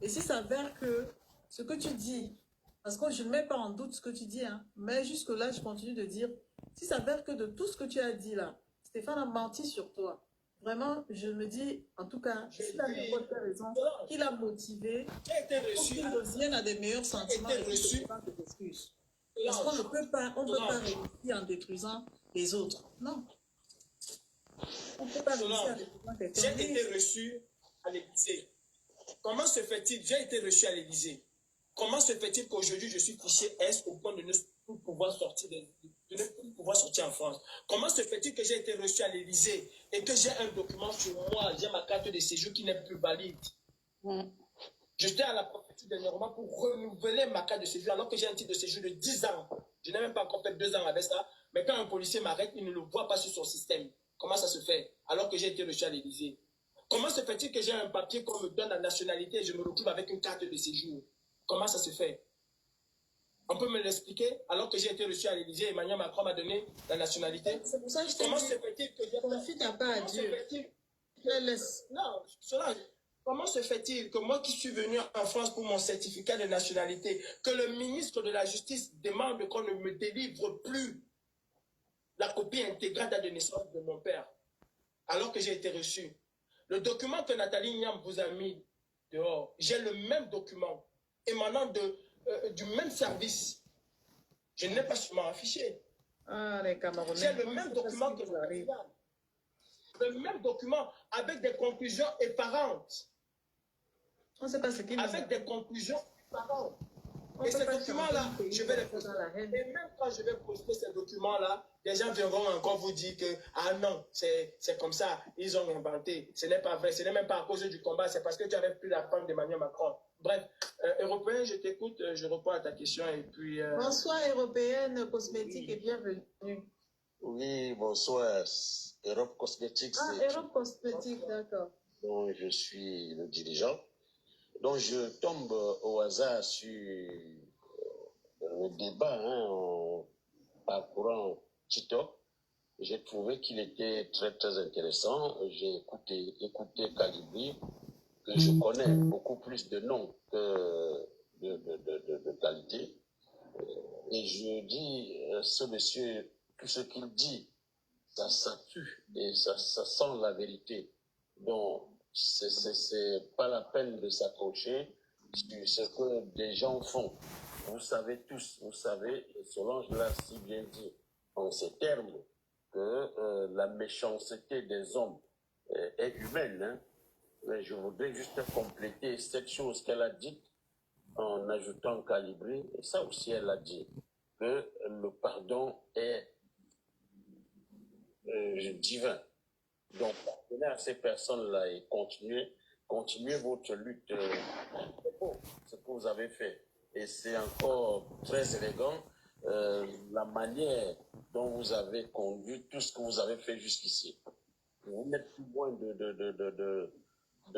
Et s'il s'avère que ce que tu dis, parce que je ne mets pas en doute ce que tu dis, hein, mais jusque-là, je continue de dire, s'il s'avère que de tout ce que tu as dit là, Stéphane a menti sur toi. Vraiment, je me dis, en tout cas, s'il a eu votre raison, qu'il a motivé, pour qu'il revienne à des meilleurs sentiments et qu'il ne pas des excuses. Parce qu'on ne peut pas réussir en détruisant les autres. Non. On ne peut pas réussir en détruisant quelqu'un. J'ai été reçu à l'Élysée. Comment se fait-il? J'ai été reçu à l'Élysée. Comment se fait-il qu'aujourd'hui je suis fiché S au point de ne plus pouvoir sortir en France? Comment se fait-il que j'ai été reçu à l'Élysée et que j'ai un document sur moi, j'ai ma carte de séjour qui n'est plus valide? J'étais à la préfecture dernièrement pour renouveler ma carte de séjour alors que j'ai un titre de séjour de 10 ans. Je n'ai même pas encore fait 2 ans avec ça. Mais quand un policier m'arrête, il ne le voit pas sur son système. Comment ça se fait? Alors que j'ai été reçu à l'Élysée. Comment se fait-il que j'ai un papier qu'on me donne la nationalité et je me retrouve avec une carte de séjour? Comment ça se fait? On peut me l'expliquer? Alors que j'ai été reçu à l'Élysée, Emmanuel Macron m'a donné la nationalité. C'est pour ça que je Comment se fait-il que j'ai... Confie ta part à Dieu. Non, Solange, comment se fait-il que moi qui suis venu en France pour mon certificat de nationalité, que le ministre de la Justice demande qu'on ne me délivre plus la copie intégrale de naissance de mon père, alors que j'ai été reçu? Le document que Nathalie Niam vous a mis dehors, j'ai le même document émanant du même service. Je n'ai pas seulement affiché. Ah, les Camerounais. J'ai le même document que vous avez. Le même document avec des conclusions effarantes. On ne sait pas ce qu'il avec des conclusions effarantes. Et ces documents-là, je vais les poster. Et même quand je vais poster ces documents-là, les gens viendront encore vous dire que, ah non, c'est comme ça, ils ont inventé. Ce n'est pas vrai, ce n'est même pas à cause du combat, c'est parce que tu avais pris la femme d'Emmanuel Macron. Bref, Européen, je t'écoute, je réponds à ta question et puis... Bonsoir, Européenne Cosmétique et bienvenue. Oui, bonsoir. Europe Cosmétique, c'est... Europe Cosmétique, d'accord. Dont je suis le dirigeant. Donc, je tombe au hasard sur le débat en parcourant TikTok. J'ai trouvé qu'il était très, très intéressant. J'ai écouté Calibri, que je connais beaucoup plus de noms que de qualité. Et je dis, ce monsieur, tout ce qu'il dit, ça tue et ça sent la vérité. Donc, c'est pas la peine de s'accrocher sur ce que des gens font. Vous savez tous, vous savez, et Solange l'a si bien dit en ces termes, que la méchanceté des hommes est humaine. Hein. Mais je voudrais juste compléter cette chose qu'elle a dite en ajoutant Calibri, et ça aussi elle a dit, que le pardon est divin. Donc, pardonnez à ces personnes-là et continuez votre lutte. C'est beau ce que vous avez fait. et c'est encore très élégant la manière dont vous avez conduit tout ce que vous avez fait jusqu'ici. Vous n'êtes plus loin de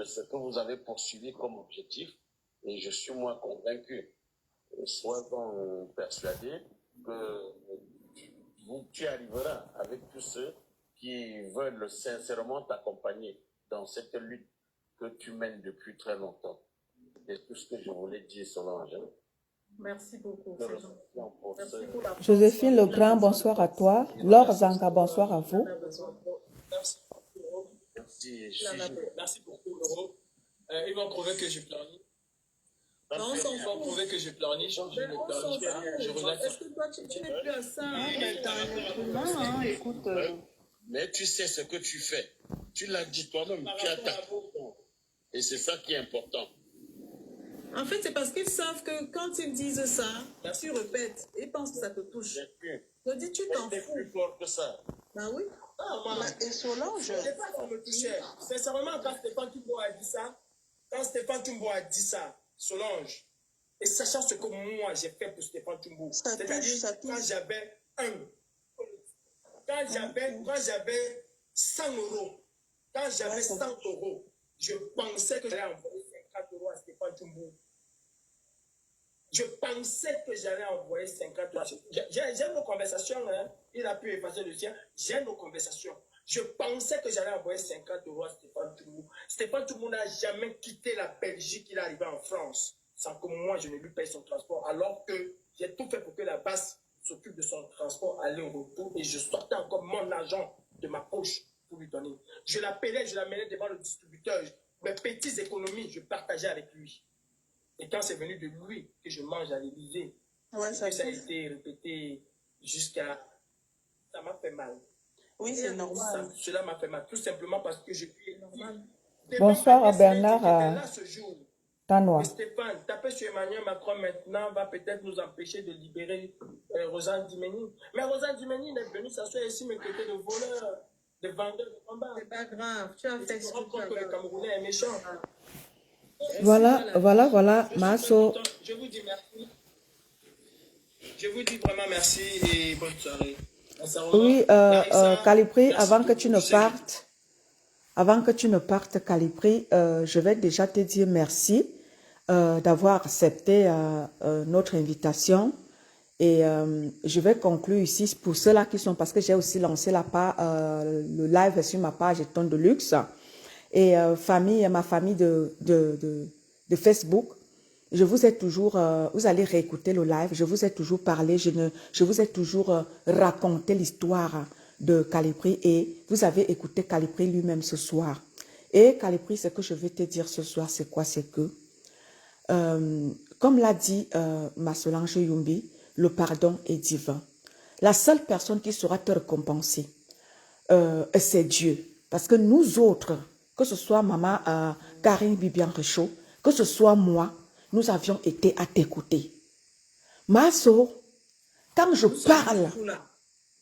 ce que vous avez poursuivi comme objectif, et je suis moi convaincu, sois-en persuadé, que tu arriveras avec tous ceux qui veulent sincèrement t'accompagner dans cette lutte que tu mènes depuis très longtemps. C'est tout ce que je voulais dire, Solange. Merci beaucoup. C'est gentil. Merci pour la Joséphine Legrand, bonsoir à toi. Laure Zanga, bonsoir à vous. Merci beaucoup. Merci. Merci beaucoup, Euro. Ils vont prouver que je planifie. Non, Ils vont prouver que je planifie. Je me planifie. Je regarde. Est-ce que toi, tu n'es plus à ça, hein, d'être un être humain, hein, écoute. Mais tu sais ce que tu fais. Tu l'as dit toi-même. Tu as ta... Et c'est ça qui est important. En fait, c'est parce qu'ils savent que quand ils disent ça, tu répètes et ils pensent que ça te touche. Je dis, tu t'en C'est fous. plus fort que ça. Ben oui. Ah, moi, Et Solange, je ne sais pas comment me toucher. Sincèrement, quand Stéphane Tumbo a dit ça, Solange, et sachant ce que moi j'ai fait pour Stéphane Tumbo, Ça touche, c'est-à-dire ça quand touche. j'avais quand j'avais 100 euros, quand j'avais 100 euros, je pensais que j'allais envoyer 50 euros à Stéphane Tumbo. Je pensais que j'allais envoyer 50 euros. J'ai nos conversations, hein. Il a pu effacer le sien. J'ai nos conversations. Je pensais que j'allais envoyer 50 euros à Stéphane Toumou. Stéphane Toumou n'a jamais quitté la Belgique. Il est arrivé en France sans que moi, je ne lui paye son transport. Alors que j'ai tout fait pour que la base s'occupe de son transport aller-retour. Et je sortais encore mon argent de ma poche pour lui donner. Je l'appelais, je l'amenais devant le distributeur. Mes petites économies, je partageais avec lui. Et quand c'est venu de lui que je mange à l'Élysée, Ouais, ça a été répété jusqu'à... Ça m'a fait mal. Oui, c'est normal. Cela m'a fait mal, tout simplement parce que je suis... Bonsoir à Bernard là ce jour. Tanois. Et Stéphane, taper sur Emmanuel Macron maintenant va peut-être nous empêcher de libérer Rosanne Dimeni. Mais Rosanne Dimeni est venue s'asseoir ici, me traiter de voleur, de vendeur de combat. C'est pas grave, tu as fait ce que tu as que le Camerounais est méchant. Voilà, Masso. Je vous dis merci. Je vous dis vraiment merci et bonne soirée. Oui, Calipri, avant que tu ne partes, Calipri, je vais déjà te dire merci d'avoir accepté notre invitation. Et je vais conclure ici pour ceux-là qui sont, parce que j'ai aussi lancé le live sur ma page Ton de Luxe. Et ma famille de Facebook, je vous ai toujours, vous allez réécouter le live, je vous ai toujours parlé, je vous ai toujours raconté l'histoire de Calipri et vous avez écouté Calipri lui-même ce soir. Et Calipri, ce que je vais te dire ce soir, c'est quoi? C'est que, comme l'a dit ma Solange Yumbi, le pardon est divin. La seule personne qui saura te récompenser, c'est Dieu. Parce que nous autres, que ce soit maman Karine Bibian Richaud, que ce soit moi, nous avions été à t'écouter. Masso, quand je parle,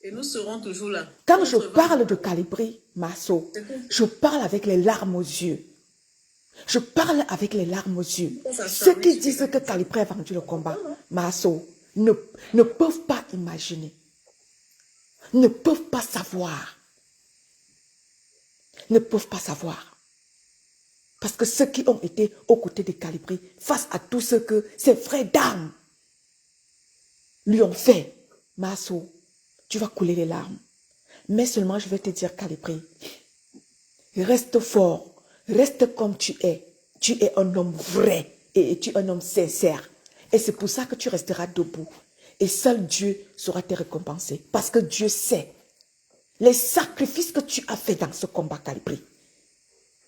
et nous serons toujours là. Quand je parle de Calipri, Masso, je parle avec les larmes aux yeux. Je parle avec les larmes aux yeux. Ceux qui disent que Calipri a vendu le combat, Masso, ne peuvent pas imaginer, ne peuvent pas savoir. Ne peuvent pas savoir. Parce que ceux qui ont été aux côtés de Calipri, face à tout ce que ses frères d'armes lui ont fait, Masso, tu vas couler les larmes. Mais seulement je vais te dire, Calipri, reste fort, reste comme tu es. Tu es un homme vrai et tu es un homme sincère. Et c'est pour ça que tu resteras debout. Et seul Dieu saura te récompenser. Parce que Dieu sait les sacrifices que tu as fait dans ce combat, Calipri.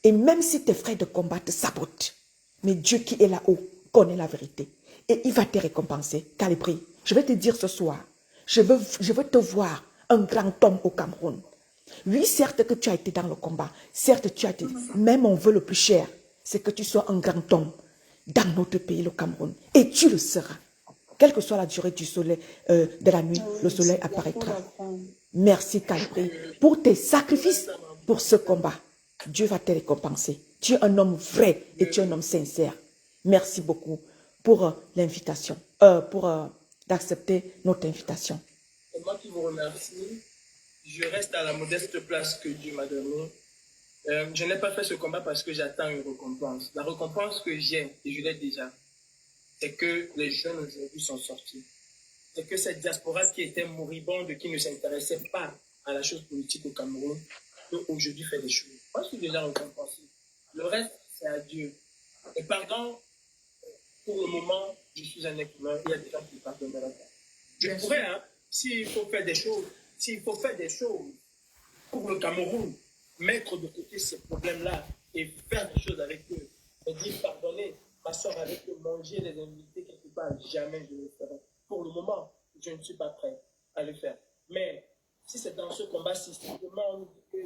Et même si tes frères de combat te sabotent, mais Dieu qui est là-haut connaît la vérité. Et il va te récompenser. Calipri, je vais te dire ce soir, je veux te voir un grand homme au Cameroun. Oui, certes que tu as été dans le combat, certes tu as été, même mon vœu le plus cher, c'est que tu sois un grand homme dans notre pays, le Cameroun. Et tu le seras. Quelle que soit la durée du soleil, de la nuit, le soleil apparaîtra. Merci, Calipri, pour tes sacrifices, pour ce combat. Dieu va te récompenser. Tu es un homme vrai et tu es un homme sincère. Merci beaucoup pour l'invitation. d'accepter notre invitation. C'est moi qui vous remercie. Je reste à la modeste place que Dieu m'a donnée. Je n'ai pas fait ce combat parce que j'attends une récompense. La récompense que j'ai, et je l'ai déjà, c'est que les jeunes aujourd'hui sont sortis. C'est que cette diaspora qui était moribonde, qui ne s'intéressait pas à la chose politique au Cameroun, peut aujourd'hui faire des choses. Moi, je suis déjà récompensé. Le reste, c'est à Dieu. Et pardon, pour le moment, je suis un être humain. Il y a des gens qui pardonneraient pas. Je pourrais, hein, s'il faut faire des choses pour le Cameroun, mettre de côté ces problèmes-là et faire des choses avec eux. Et dire pardonner, m'asseoir avec eux, manger, les inviter quelque part, jamais je ne le ferai. Pour le moment, je ne suis pas prêt à le faire. Mais si c'est dans ce combat-ci, simplement on nous dit que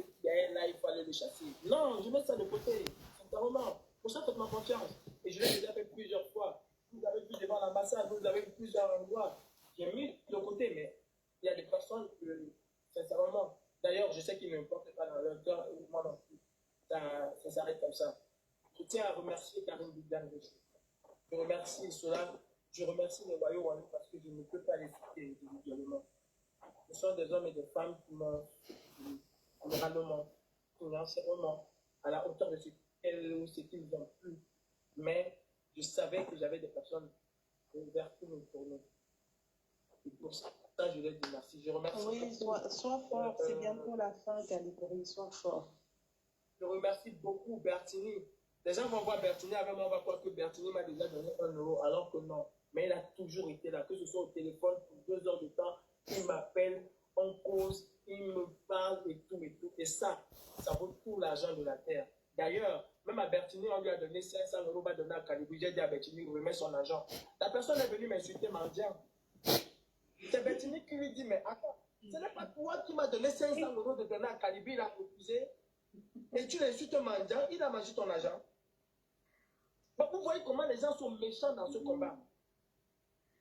là, il faut aller le chasser. Non, je mets ça de côté, sincèrement. Pour ça, faites-moi confiance. Et je l'ai déjà fait plusieurs fois. Vous avez vu devant l'ambassade, vous avez vu plusieurs endroits. J'ai mis de côté, mais il y a des personnes que, sincèrement, d'ailleurs, je sais qu'ils ne me portent pas dans leur cœur, et moi non plus. Ça s'arrête comme ça. Je tiens à remercier Karine Bidane. Je remercie cela. Je remercie les Wayo Wallou parce que je ne peux pas les citer individuellement. Ce sont des hommes et des femmes qui m'ont moralement, financièrement, à la hauteur de ce qu'ils ont pu. Mais je savais que j'avais des personnes vers qui me tourner. Et pour ça, je leur dis merci. Je remercie. Oui, sois fort. C'est bientôt la fin, Calibri. Sois fort. Je remercie beaucoup Bertini. Les gens vont voir Bertini avec moi, on va croire que Bertini m'a déjà donné 1 euro, alors que non. Mais il a toujours été là, que ce soit au téléphone pour 2 heures de temps, il m'appelle, on cause, il me parle et tout et tout. Et ça vaut tout l'argent de la terre. D'ailleurs, même à Bertini, on lui a donné 500 euros, va donner à Calibri. J'ai dit à Bertini, remet son argent. La personne est venue m'insulter, mendiant. C'est Bertini qui lui dit, mais attends, ce n'est pas toi qui m'as donné 500 euros de donner à Calibri, il a refusé. Et tu l'insultes mendiant, il a mangé ton argent. Donc, vous voyez comment les gens sont méchants dans ce combat.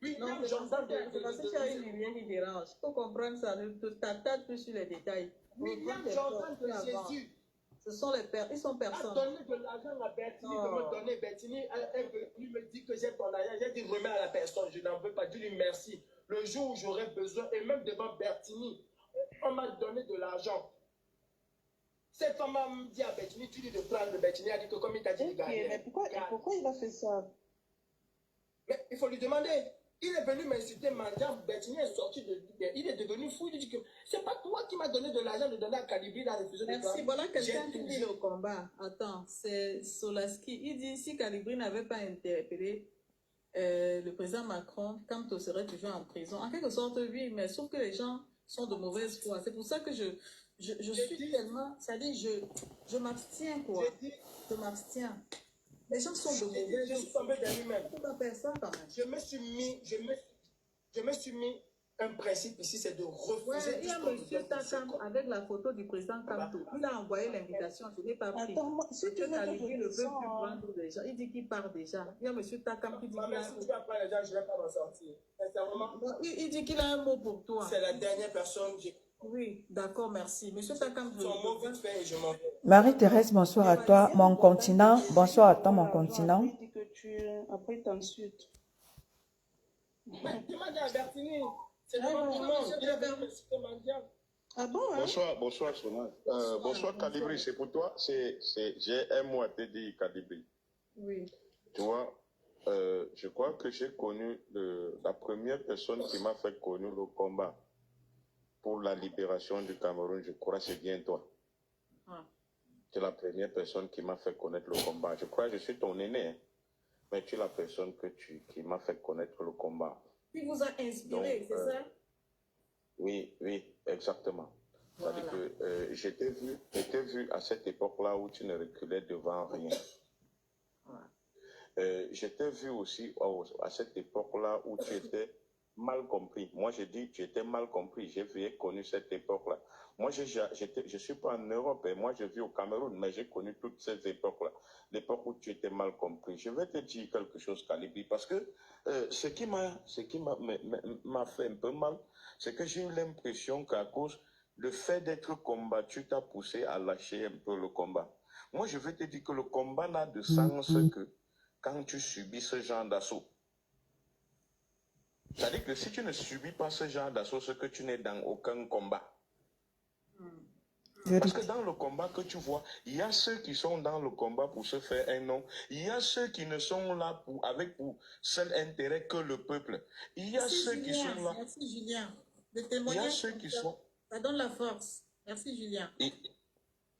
Oui, Non, même c'est j'entends parce que tu as une lumière qui dérange. Il faut comprendre ça, ne t'attarde plus sur les détails. William Jordan de Jésus Ce sont les pères, ils sont a personnes. donné de l'argent à Bertini de me donner. Bertini est venu me dire que j'ai ton argent. J'ai dit remets à la personne, je n'en veux pas. Dis lui merci. Le jour où j'aurai besoin, et même devant Bertini, on m'a donné de l'argent. Cette femme m'a dit à Bertini, tu dis de prendre. Bertini a dit que comme il t'a dit de gagner. Mais pourquoi il a fait ça? Mais il faut lui demander. Il est venu m'insulter, mendiant. Bertini est sorti il est devenu fou. Il dit que c'est pas toi qui m'as donné de l'argent de donner à Calibri, il a refusé de prendre. Merci. Voilà quelqu'un qui dit le combat. Attends, c'est Solaski. Il dit si Calibri n'avait pas interpellé le président Macron, Kamto serait toujours en prison. En quelque sorte, oui, mais sauf que les gens sont de mauvaise foi. C'est pour ça que je suis tellement. C'est-à-dire, je m'abstiens, quoi. Je m'abstiens. Les gens sont de mauvaise foi. Je suis tombé de lui-même. On va faire ça quand même. Je me suis mis un principe ici, c'est de refuser. Ouais, il y a M. Takam avec la photo du président Kamto. Il a envoyé l'invitation, je n'ai pas pris. Attends, moi, si tu veux Calibri ne veut plus ça, prendre déjà. Il dit qu'il part déjà. Il y a M. Takam qui dit qu'il a... Si tu vas prendre les gens, je ne vais pas m'en sortir. Sincèrement. Il dit qu'il a un mot pour toi. C'est la dernière personne. Oui, d'accord, merci. M. Takam, son mot vite fait et je m'en vais. Marie-Thérèse, bonsoir à toi, mon continent. Bonsoir à toi, mon continent. Il dit que après, il t'insulte. Mais demande à Bertini. C'est devant tout le monde. Il est venu me citer mendiant. Ah bon, hein? Bonsoir, Sonal. Bonsoir, Calibri. C'est pour toi. J'ai un mot à te dire, Calibri. Oui. Tu vois, je crois que j'ai connu la première personne qui m'a fait connaître le combat pour la libération du Cameroun. Je crois que c'est bien toi. Ah. Tu es la première personne qui m'a fait connaître le combat. Je crois que je suis ton aîné, hein, mais tu es la personne qui m'a fait connaître le combat. Qui vous a inspiré, c'est ça? Oui, exactement. Voilà. C'est-à-dire que j'étais vu à cette époque-là où tu ne reculais devant rien. Voilà. J'étais vu aussi à cette époque-là où tu étais mal compris. Moi, j'ai dit que tu étais mal compris. J'ai connu cette époque-là. Moi, je ne suis pas en Europe, et moi, je vis au Cameroun, mais j'ai connu toutes ces époques-là. L'époque où tu étais mal compris. Je vais te dire quelque chose, Calibri, parce que ce qui m'a fait un peu mal, c'est que j'ai eu l'impression qu'à cause le fait d'être combattu t'a poussé à lâcher un peu le combat. Moi, je vais te dire que le combat n'a de sens que quand tu subis ce genre d'assaut. C'est-à-dire que si tu ne subis pas ce genre d'assaut, c'est que tu n'es dans aucun combat. Parce que dans le combat que tu vois, il y a ceux qui sont dans le combat pour se faire un nom. Il y a ceux qui ne sont là avec pour seul intérêt que le peuple. Il y a Merci ceux qui Julien, sont là. merci Julien. Le Il y a témoignage ceux comme qui ça, sont. ça donne la force. Merci Julien.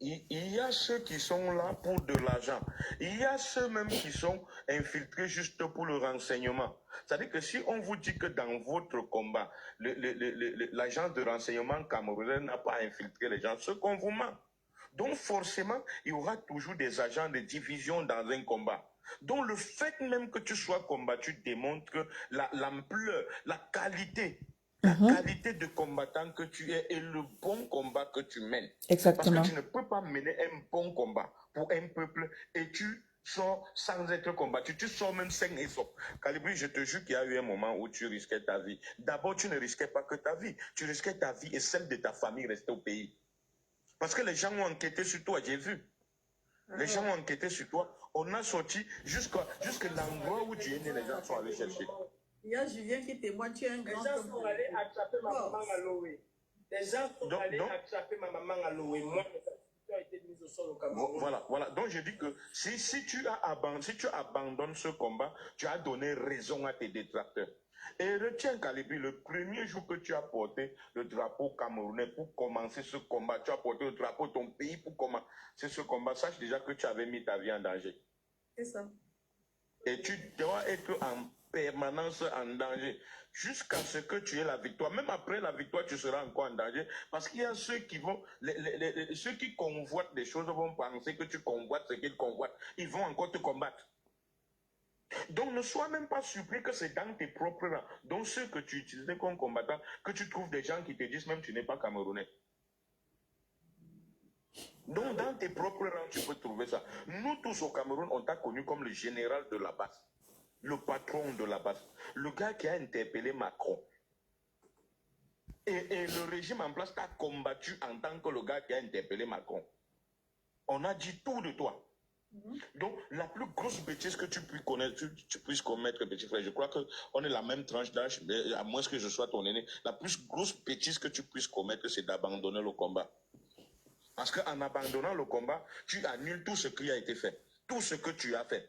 Il y a ceux qui sont là pour de l'argent. Il y a ceux même qui sont infiltrés juste pour le renseignement. C'est-à-dire que si on vous dit que dans votre combat, l'agent de renseignement camerounais n'a pas infiltré les gens, c'est qu'on vous ment. Donc forcément, il y aura toujours des agents de division dans un combat. Donc le fait même que tu sois combattu démontre l'ampleur, la qualité de combattant que tu es et le bon combat que tu mènes. Exactement. Parce que tu ne peux pas mener un bon combat pour un peuple et tu sors sans être combattu. Tu sors même sain et sauf. Calibri, je te jure qu'il y a eu un moment où tu risquais ta vie. D'abord, tu ne risquais pas que ta vie. Tu risquais ta vie et celle de ta famille restée au pays. Parce que les gens ont enquêté sur toi, j'ai vu. Les gens ont enquêté sur toi. On a sorti jusqu'à l'endroit où tu es né, les gens sont allés chercher. Il y a Julien qui témoigne, tu es un Les grand gens homme. sont allés attraper ma maman à Loé. Les gens sont allés attraper ma maman à Loé. Moi, mes activités ont été mises au sol au Cameroun. Voilà. Donc je dis que si tu abandonnes ce combat, tu as donné raison à tes détracteurs. Et retiens, Calibri, le premier jour que tu as porté le drapeau camerounais pour commencer ce combat, tu as porté le drapeau de ton pays pour commencer ce combat, sache déjà que tu avais mis ta vie en danger. C'est ça. Et tu dois être en permanence en danger jusqu'à ce que tu aies la victoire. Même après la victoire, tu seras encore en danger parce qu'il y a ceux qui vont, ceux qui convoitent des choses vont penser que tu convoites ce qu'ils convoitent. Ils vont encore te combattre. Donc ne sois même pas surpris que c'est dans tes propres rangs, donc ceux que tu utilisais comme combattant, que tu trouves des gens qui te disent même tu n'es pas camerounais. Donc dans tes propres rangs, tu peux trouver ça. Nous tous au Cameroun, on t'a connu comme le général de la base, le patron de la base, le gars qui a interpellé Macron. Et le régime en place t'a combattu en tant que le gars qui a interpellé Macron. On a dit tout de toi. Donc, la plus grosse bêtise que tu puisses commettre, petit frère, je crois qu'on est la même tranche d'âge, à moins que je sois ton aîné, la plus grosse bêtise que tu puisses commettre, c'est d'abandonner le combat. Parce qu'en abandonnant le combat, tu annules tout ce qui a été fait, tout ce que tu as fait.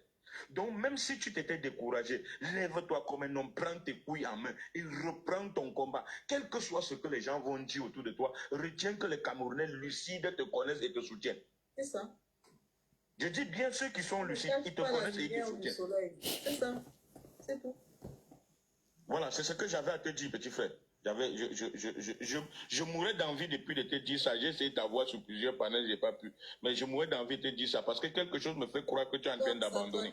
Donc, même si tu t'étais découragé, lève-toi comme un homme, prends tes couilles en main et reprends ton combat. Quel que soit ce que les gens vont dire autour de toi, retiens que les Camerounais lucides te connaissent et te soutiennent. C'est ça. Je dis bien ceux qui sont lucides, ils te connaissent et ils te soutiennent. C'est ça. C'est tout. Voilà, c'est ce que j'avais à te dire, petit frère. Je mourrais d'envie depuis de te dire ça. J'ai essayé d'avoir sur plusieurs panels, j'ai pas pu. Mais je mourrais d'envie de te dire ça parce que quelque chose me fait croire que tu es en train d'abandonner.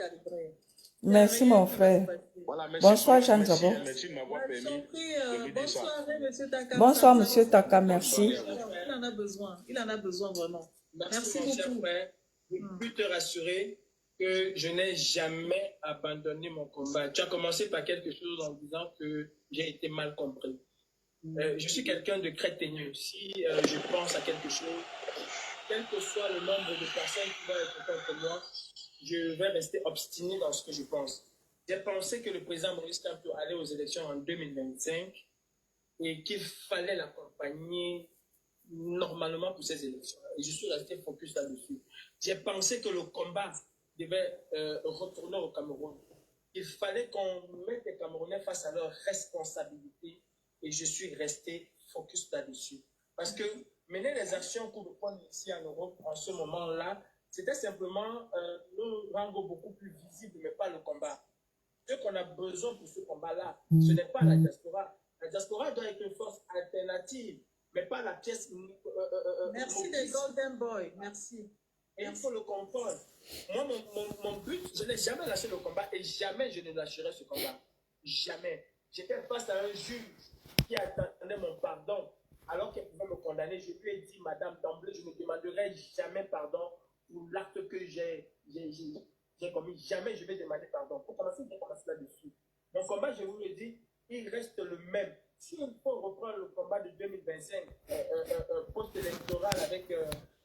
Merci, mon frère. Voilà, merci. Bonsoir, Jean Zabo. Merci de m'avoir permis de me dire ça. Monsieur Taka. Bonsoir, monsieur Taka, merci. Il en a besoin. Il en a besoin vraiment. Merci mon cher frère. Je peux te rassurer que je n'ai jamais abandonné mon combat. Tu as commencé par quelque chose en disant que j'ai été mal compris. Je suis quelqu'un de très teigneux. Si je pense à quelque chose, quel que soit le nombre de personnes qui vont être contre moi, je vais rester obstiné dans ce que je pense. J'ai pensé que le président Maurice Kamto allait aux élections en 2025 et qu'il fallait l'accompagner normalement pour ces élections. Et je suis resté focus là-dessus. J'ai pensé que le combat devait retourner au Cameroun. Il fallait qu'on mette les Camerounais face à leurs responsabilités et je suis resté focus là-dessus. Parce que mener les actions coup de poing ici en Europe en ce moment-là, c'était simplement nous rendre beaucoup plus visibles, mais pas le combat. Ce qu'on a besoin pour ce combat-là, ce n'est pas la diaspora. La diaspora doit être une force alternative, mais pas la pièce. Merci les Golden Boys, merci. Et il faut le comprendre. Moi, mon but, je n'ai jamais lâché le combat et jamais je ne lâcherai ce combat. Jamais. J'étais face à un juge qui attendait mon pardon alors qu'elle pouvait me condamner. Je lui ai dit, madame, d'emblée, je ne demanderai jamais pardon pour l'acte que j'ai commis. Jamais je vais demander pardon. Pour commencer, je vais commencer là-dessus. Mon combat, je vous le dis, il reste le même. S'il faut reprendre le combat de 2025, post-électoral avec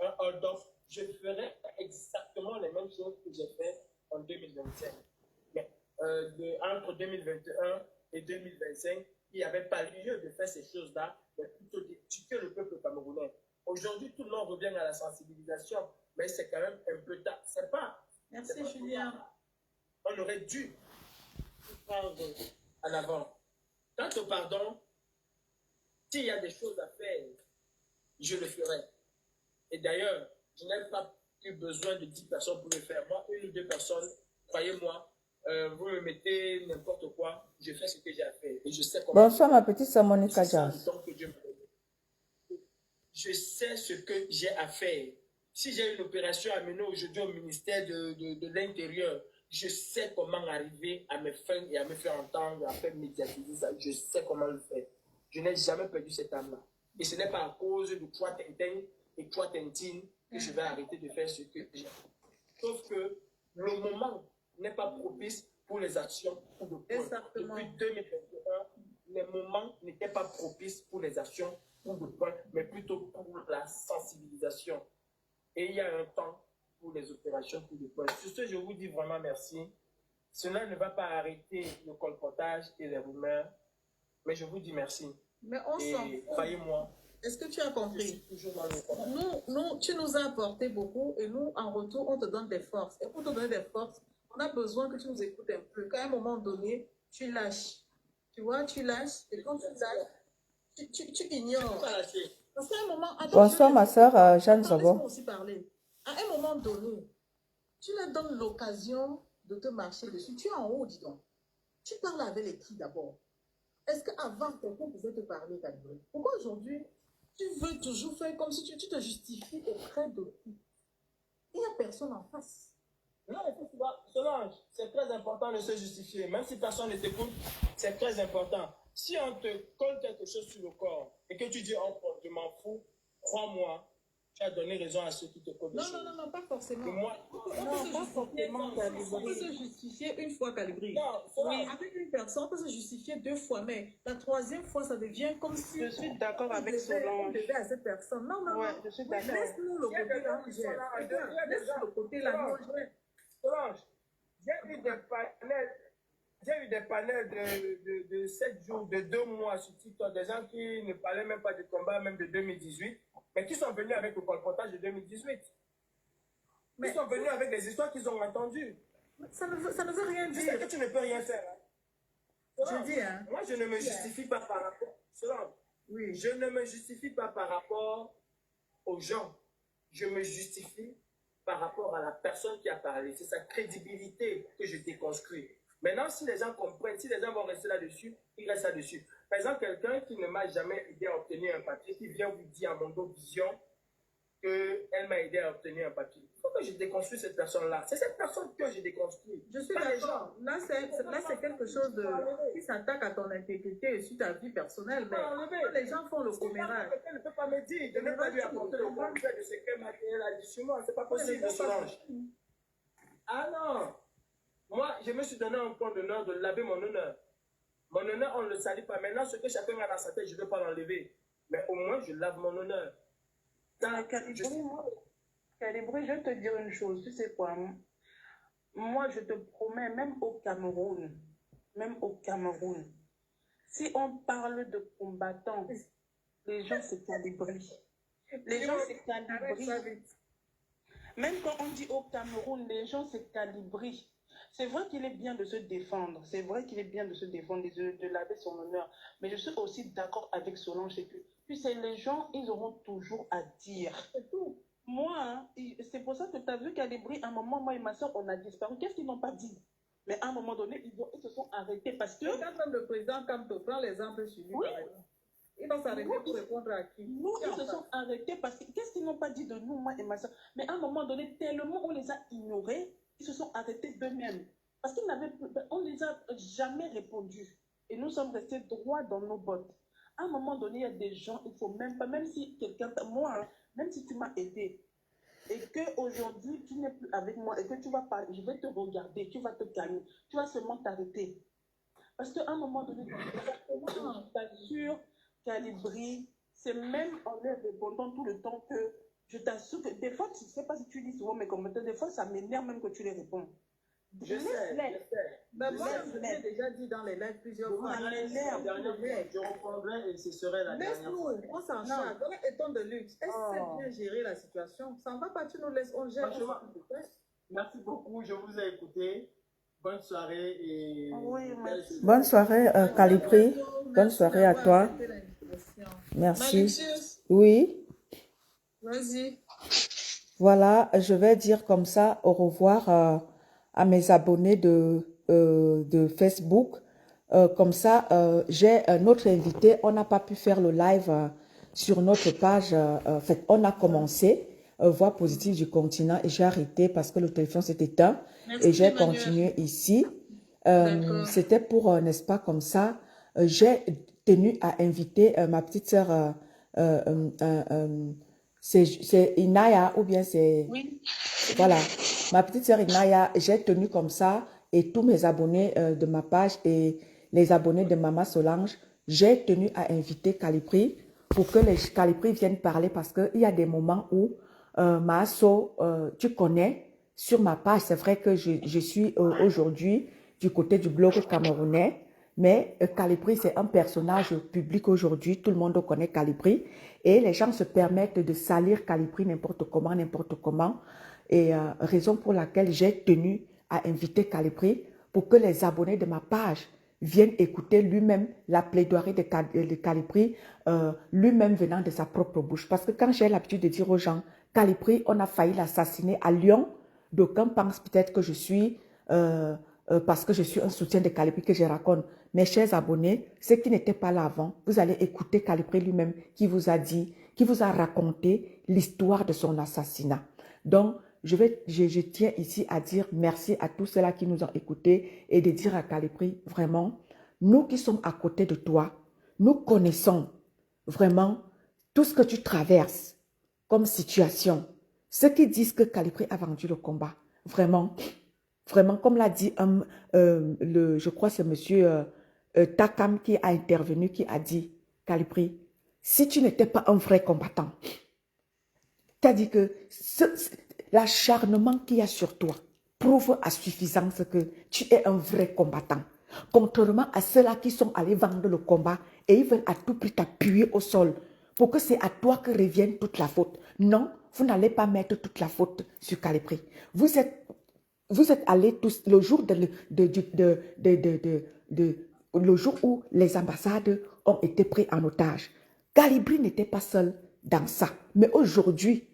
un hold-off, je ferai exactement les mêmes choses que j'ai fait en 2025. Mais entre 2021 et 2025, il n'y avait pas lieu de faire ces choses-là, mais plutôt d'éduquer le peuple camerounais. Aujourd'hui, tout le monde revient à la sensibilisation, mais c'est quand même un peu tard. C'est pas. Merci, c'est pas Julien. on aurait dû prendre en avant. Quant au pardon, s'il y a des choses à faire, je le ferai. Et d'ailleurs, je n'ai pas eu besoin de 10 personnes pour le faire. Moi, 1 ou 2 personnes, croyez-moi, vous me mettez n'importe quoi, je fais ce que j'ai à faire. Et je sais comment. Bonsoir, ma petite sœur Monica C'est ça le Jazz. temps que Dieu me donne. Je sais ce que j'ai à faire. Si j'ai une opération à mener aujourd'hui au ministère de l'Intérieur, je sais comment arriver à mes fins et à me faire entendre, à faire médiatiser ça. Je sais comment le faire. Je n'ai jamais perdu cette âme-là. Et ce n'est pas à cause de toi, Tintin, et toi, Tintine, que je vais arrêter de faire ce que j'ai. Sauf que le moment n'est pas propice pour les actions ou de points. Exactement. Depuis 2021, les moments n'étaient pas propices pour les actions ou de points, mais plutôt pour la sensibilisation. Et il y a un temps pour les opérations ou de points. Sur ce, je vous dis vraiment merci. Cela ne va pas arrêter le colportage et les rumeurs, mais je vous dis merci. Mais on s'en Et fout. croyez-moi, Est-ce que tu as je suis compris? toujours dans le combat. Tu nous as apporté beaucoup et nous, en retour, on te donne des forces. Et pour te donner des forces, on a besoin que tu nous écoutes un peu. Qu'à un moment donné, tu lâches. Tu vois, tu lâches. Et quand tu lâches, tu ignores. Pas lâcher. Parce qu'à un moment... Attends, Bonsoir, ma sœur Jeanne Attends, laisse-moi Zobo. aussi parler. À un moment donné, tu leur donnes l'occasion de te marcher dessus. Tu es en haut, dis donc. Tu parles avec les qui d'abord? Est-ce qu'avant, quelqu'un pouvait te parler, Calibri? Pourquoi aujourd'hui, tu veux toujours faire comme si tu te justifies auprès de qui? Il n'y a personne en face. Non, il faut Solange, c'est très important de se justifier. Même si personne ne t'écoute, c'est très important. Si on te colle quelque chose sur le corps et que tu dis, oh, je m'en fous, crois-moi, tu as donné raison à ceux qui te collent des choses. Non, pas forcément. Et moi, On peut se justifier une fois, Calibri. non, Solange, Oui, avec une personne, on peut se justifier 2 fois, mais la 3e fois, ça devient comme si Je suis d'accord on avec on Solange. devait à cette personne. Non, Ouais, non. je suis Oui, d'accord. laisse-nous le il y a côté des là. gens qui sont là, Laisse le côté là. Solange, nous, on gère. Solange, j'ai eu des panels de 7 jours, de 2 mois sur TikTok, des gens qui ne parlaient même pas du combat, même de 2018, mais qui sont venus avec le colportage de 2018. Mais Ils sont venus avec des histoires qu'ils ont entendues. ça ne veut rien Tu sais que dire. tu ne peux rien faire. Hein. Solange, Je dis, hein. moi, je ne me justifie pas par rapport. Solange, Oui. je ne me justifie pas par rapport aux gens. Je me justifie par rapport à la personne qui a parlé. C'est sa crédibilité que je déconstruis. Maintenant, si les gens comprennent, si les gens vont rester là-dessus, ils restent là-dessus. Par exemple, quelqu'un qui ne m'a jamais aidé à obtenir un papier, qui vient vous dire à mon dos vision qu'elle m'a aidé à obtenir un papier. Il faut que je déconstruise cette personne-là. C'est cette personne que je déconstruis. Je suis Pas les gens. d'accord. Là, c'est quelque chose qui s'attaque à ton intégrité et sur ta vie personnelle. Mais quand les gens font le commérage, Quelqu'un ne peut pas me dire, je n'ai pas lui apporter le bon fait de ce qu'elle m'a dit sur moi. C'est pas possible, Solange. Ah non. Moi, je me suis donné un point d'honneur de laver mon honneur. Mon honneur, on ne le salit pas. Maintenant, ce que chacun a dans sa tête, je ne veux pas l'enlever. Mais au moins, je lave mon honneur. Calibri, je vais te dire une chose. Tu sais quoi? Moi, je te promets, même au Cameroun, si on parle de combattants, les gens se calibrent. Les gens se calibrent. Même quand on dit au Cameroun, les gens se calibrent. C'est vrai qu'il est bien de se défendre. C'est vrai qu'il est bien de se défendre, de laver son honneur. Mais je suis aussi d'accord avec Solange, c'est que, tu sais, les gens, ils auront toujours à dire. C'est tout. Moi, hein, c'est pour ça que tu as vu Calibri, à un moment, moi et ma soeur, on a disparu. Qu'est-ce qu'ils n'ont pas dit? Mais à un moment donné, ils se sont arrêtés parce que... Quand même le président Kamto prend l'exemple sur lui, Oui. par exemple. Il va s'arrêter pour répondre à qui? Nous, ils se sont arrêtés parce que qu'est-ce qu'ils n'ont pas dit de nous, moi et ma soeur? Mais à un moment donné, tellement on les a ignorés, ils se sont arrêtés d'eux-mêmes. Parce qu'on ne les a jamais répondu. Et nous sommes restés droits dans nos bottes. À un moment donné, il y a des gens, il faut même pas, même si quelqu'un, moi, hein, même si tu m'as aidé, et qu'aujourd'hui, tu n'es plus avec moi, et que tu vas parler, je vais te regarder, tu vas te calmer, tu vas seulement t'arrêter. Parce qu'à un moment donné, je t'assure, Calibri, c'est même en les répondant tout le temps que je t'assure que des fois, je ne sais pas si tu lis souvent mes commentaires, des fois, ça m'énerve même que tu les réponds. Je sais. Ben, moi, Laisse, je l'ai déjà dit dans les lives plusieurs Je vous fois. dirai la dernière fois. Je reprendrai et ce serait la dernière Laisse-nous, fois. on s'en charge. On est étant de luxe. Elle sait bien gérer la situation. Ça ne va pas, tu nous laisses, on gère. Franchement, merci beaucoup, je vous ai écouté. Bonne soirée et Oui, merci. Bonne soirée, Calipri. Bonne soirée à toi. Merci. Malicieuse, Oui, vas-y. voilà, je vais dire comme ça au revoir à mes abonnés de Facebook. Comme ça, j'ai un autre invité. On n'a pas pu faire le live sur notre page. En fait, on a commencé Voix positive du continent et j'ai arrêté parce que le téléphone s'est éteint. Merci, Et j'ai Emmanuel. continué ici. D'accord. C'était pour, n'est-ce pas, comme ça. J'ai tenu à inviter ma petite sœur. C'est Inaya ou bien c'est... Oui. Voilà, ma petite sœur Inaya, j'ai tenu comme ça et tous mes abonnés de ma page et les abonnés de Mama Solange, j'ai tenu à inviter Calipri pour que les Calipri viennent parler parce qu'il y a des moments où Maaso, tu connais, sur ma page, c'est vrai que je suis aujourd'hui du côté du blog camerounais, mais Calipri, c'est un personnage public aujourd'hui, tout le monde connaît Calipri, et les gens se permettent de salir Calipri n'importe comment, et raison pour laquelle j'ai tenu à inviter Calipri pour que les abonnés de ma page viennent écouter lui-même la plaidoirie de Calipri, lui-même venant de sa propre bouche. Parce que quand j'ai l'habitude de dire aux gens, Calipri, on a failli l'assassiner à Lyon, d'aucuns pensent peut-être que je suis... parce que je suis un soutien de Calipri que je raconte. Mes chers abonnés, ceux qui n'étaient pas là avant, vous allez écouter Calipri lui-même qui vous a dit, qui vous a raconté l'histoire de son assassinat. Donc, je tiens ici à dire merci à tous ceux-là qui nous ont écoutés et de dire à Calipri, vraiment, nous qui sommes à côté de toi, nous connaissons vraiment tout ce que tu traverses comme situation. Ceux qui disent que Calipri a vendu le combat, vraiment, comme l'a dit, je crois que c'est monsieur Takam qui a intervenu, qui a dit, Calipri, si tu n'étais pas un vrai combattant, tu as dit que l'acharnement qu'il y a sur toi prouve à suffisance que tu es un vrai combattant. Contrairement à ceux-là qui sont allés vendre le combat et ils veulent à tout prix t'appuyer au sol pour que c'est à toi que revienne toute la faute. Non, vous n'allez pas mettre toute la faute sur Calipri. Vous êtes allés tous le jour le jour où les ambassades ont été prises en otage. Calipri n'était pas seul dans ça. Mais aujourd'hui,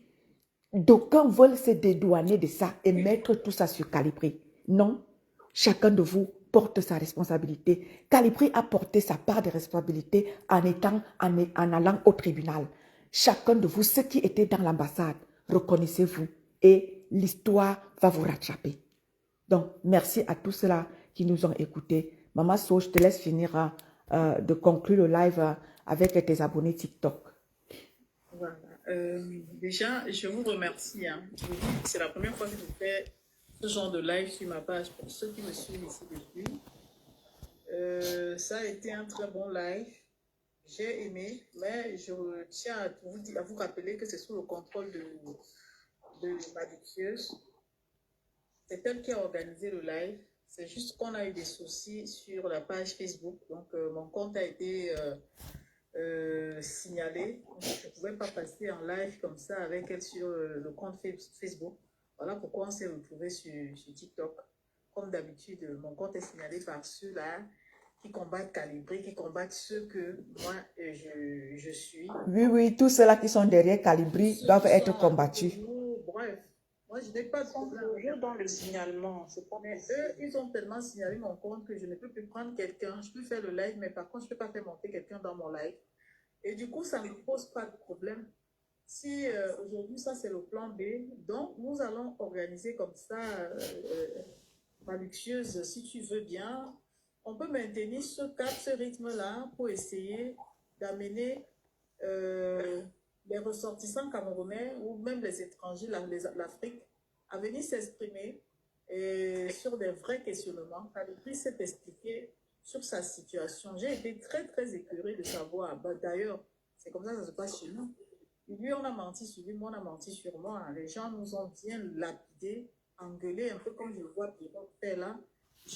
d'aucuns veulent se dédouaner de ça et mettre tout ça sur Calipri. Non, chacun de vous porte sa responsabilité. Calipri a porté sa part de responsabilité en allant au tribunal. Chacun de vous, ceux qui étaient dans l'ambassade, reconnaissez-vous et l'histoire va vous rattraper. Donc, merci à tous ceux-là qui nous ont écoutés. Maman So, je te laisse finir de conclure le live avec tes abonnés TikTok. Voilà. Déjà, je vous remercie. Hein. C'est la première fois que je fais ce genre de live sur ma page pour ceux qui me suivent ici depuis. Ça a été un très bon live. J'ai aimé, mais je tiens à vous rappeler que c'est sous le contrôle de Malicieuse. C'est elle qui a organisé le live. C'est juste qu'on a eu des soucis sur la page Facebook. Donc, mon compte a été signalé. Je ne pouvais pas passer en live comme ça avec elle sur le compte Facebook. Voilà pourquoi on s'est retrouvé sur TikTok. Comme d'habitude, mon compte est signalé par ceux-là qui combattent Calipri, qui combattent ceux que moi, je suis. Oui, tous ceux-là qui sont derrière Calipri doivent être combattus. Bref, moi, je n'ai pas de problème. Toujours dans le signalement, c'est pas Mais possible. eux, ils ont tellement signalé mon compte que je ne peux plus prendre quelqu'un. Je peux faire le live, mais par contre, je ne peux pas faire monter quelqu'un dans mon live. Et du coup, ça ne me pose pas de problème. Si aujourd'hui, ça, c'est le plan B, donc nous allons organiser comme ça, Malicieuse, si tu veux bien, on peut maintenir ce rythme-là pour essayer d'amener les ressortissants camerounais ou même les étrangers, l'Afrique, à venir s'exprimer sur des vrais questionnements. Calipri s'est expliqué sur sa situation. J'ai été très, très écœurée de savoir. D'ailleurs, c'est comme ça que ça se passe chez nous. Lui, on a menti sur lui, moi, on a menti sur moi. Les gens nous ont bien lapidés engueuler, un peu comme je vois Pierrot faire là.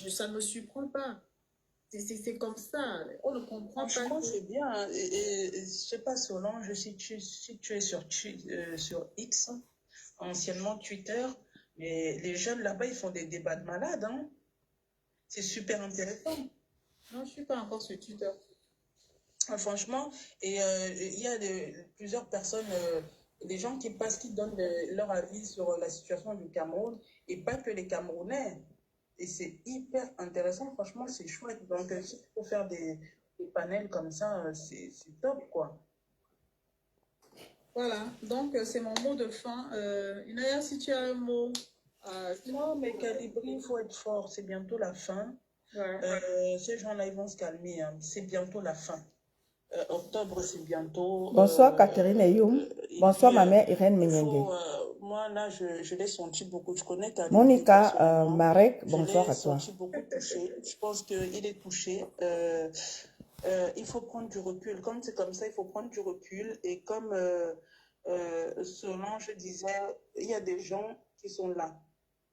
Ça ne me surprend pas. C'est comme ça. On ne comprend pas. Franchement, c'est bien. Hein. Je sais pas, Solange, si tu es sur X, anciennement Twitter, mais les jeunes là-bas, ils font des débats de malades. Hein. C'est super intéressant. Non, je ne suis pas encore sur Twitter. Ah, franchement, et il y a plusieurs personnes, des gens qui passent, qui donnent leur avis sur la situation du Cameroun, et pas que les Camerounais. Et c'est hyper intéressant, franchement, c'est chouette. Donc, si tu peux faire des panels comme ça, c'est top, quoi. Voilà, donc c'est mon mot de fin. Inaya, si tu as un mot. Non, mais Calibri, il faut être fort, c'est bientôt la fin. Ouais. Ces gens-là, ils vont se calmer, hein. C'est bientôt la fin. Octobre, c'est bientôt. Bonsoir Catherine Eyoum. Bonsoir puis, ma mère Irène Menyenge. Moi, là, je l'ai senti beaucoup. Je connais Calibri Monica personnellement. Marek, bonsoir Je à l'ai toi. senti beaucoup touché. Je pense qu'il est touché. Il faut prendre du recul. Comme c'est comme ça, il faut prendre du recul. Et comme Solange disait, il y a des gens qui sont là.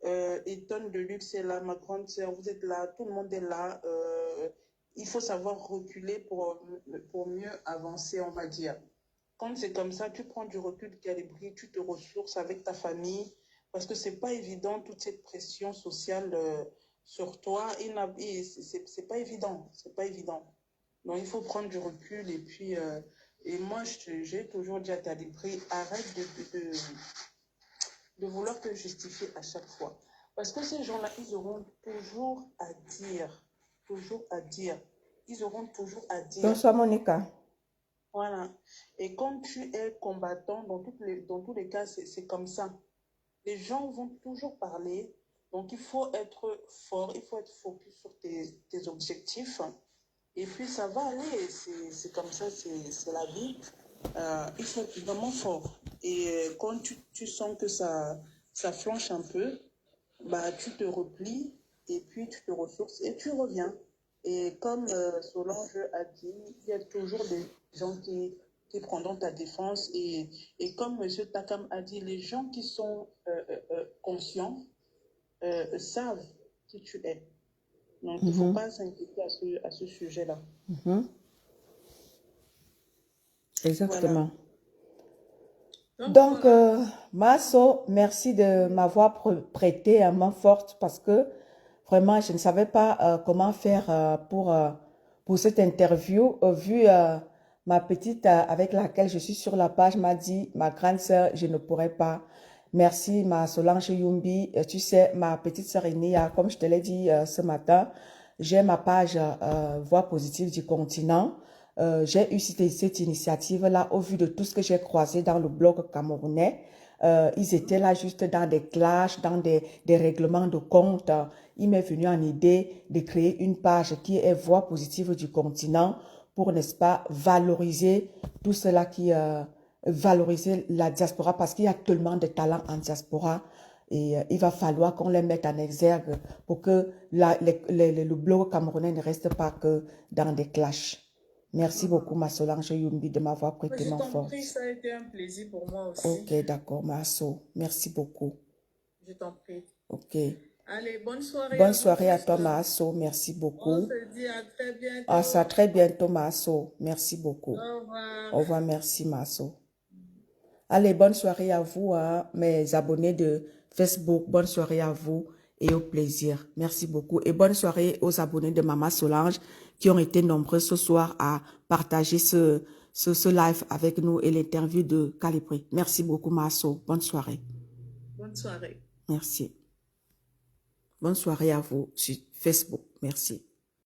Eton de Luxe est là, ma grande sœur, vous êtes là, tout le monde est là. Il faut savoir reculer pour mieux avancer, on va dire. Quand c'est comme ça, tu prends du recul, Calibri, tu te ressources avec ta famille, parce que c'est pas évident, toute cette pression sociale sur toi. C'est pas évident, c'est pas évident. Donc, il faut prendre du recul. Et puis, et moi, j'ai toujours dit à Calibri, arrête de vouloir te justifier à chaque fois. Parce que ces gens-là, ils auront toujours à dire. Toujours à dire. Ils auront toujours à dire. Bonsoir Monica. Voilà. Et quand tu es combattant, dans tous les cas, c'est comme ça. Les gens vont toujours parler. Donc, il faut être fort, il faut être focus sur tes objectifs. Et puis, ça va aller. C'est comme ça, c'est la vie. Il faut être vraiment fort. Et quand tu sens que ça flanche un peu, bah, tu te replies et puis tu te ressources et tu reviens. Et comme Solange a dit, il y a toujours des gens qui prendront ta défense. Et comme M. Takam a dit, les gens qui sont conscients savent qui tu es. Donc, il ne faut pas s'inquiéter à ce sujet-là. Exactement. Voilà. Donc, Masso, merci de m'avoir prêté à main forte parce que vraiment, je ne savais pas comment faire pour cette interview. Vu ma petite avec laquelle je suis sur la page m'a dit, ma grande sœur, je ne pourrais pas. Merci, ma Solange Yumbi. Tu sais, ma petite sœur aînée, comme je te l'ai dit ce matin, j'ai ma page Voix positive du continent. J'ai eu cette initiative-là au vu de tout ce que j'ai croisé dans le blog camerounais. Ils étaient là juste dans des clashs, dans des règlements de compte. Il m'est venu en idée de créer une page qui est Voix positive du continent pour, n'est-ce pas, valoriser tout cela valoriser la diaspora parce qu'il y a tellement de talents en diaspora. Et il va falloir qu'on les mette en exergue pour que le blog camerounais ne reste pas que dans des clashs. Merci beaucoup, ma Solange Yumbi, de m'avoir prêté main forte. Je t'en prie, ça a été un plaisir pour moi aussi. Ok, d'accord, ma So. Merci beaucoup. Je t'en prie. Ok. Allez, bonne soirée. Bonne soirée à toi, ma So. Merci beaucoup. On se dit à très bientôt. Ah, ça, très bientôt, ma So. Merci beaucoup. Au revoir. Au revoir, merci, ma So. Allez, bonne soirée à vous, hein, mes abonnés de Facebook. Bonne soirée à vous et au plaisir. Merci beaucoup. Et bonne soirée aux abonnés de Maman Solange qui ont été nombreux ce soir à partager ce live avec nous et l'interview de Calibri. Merci beaucoup, Masso. Bonne soirée. Bonne soirée. Merci. Bonne soirée à vous sur Facebook. Merci.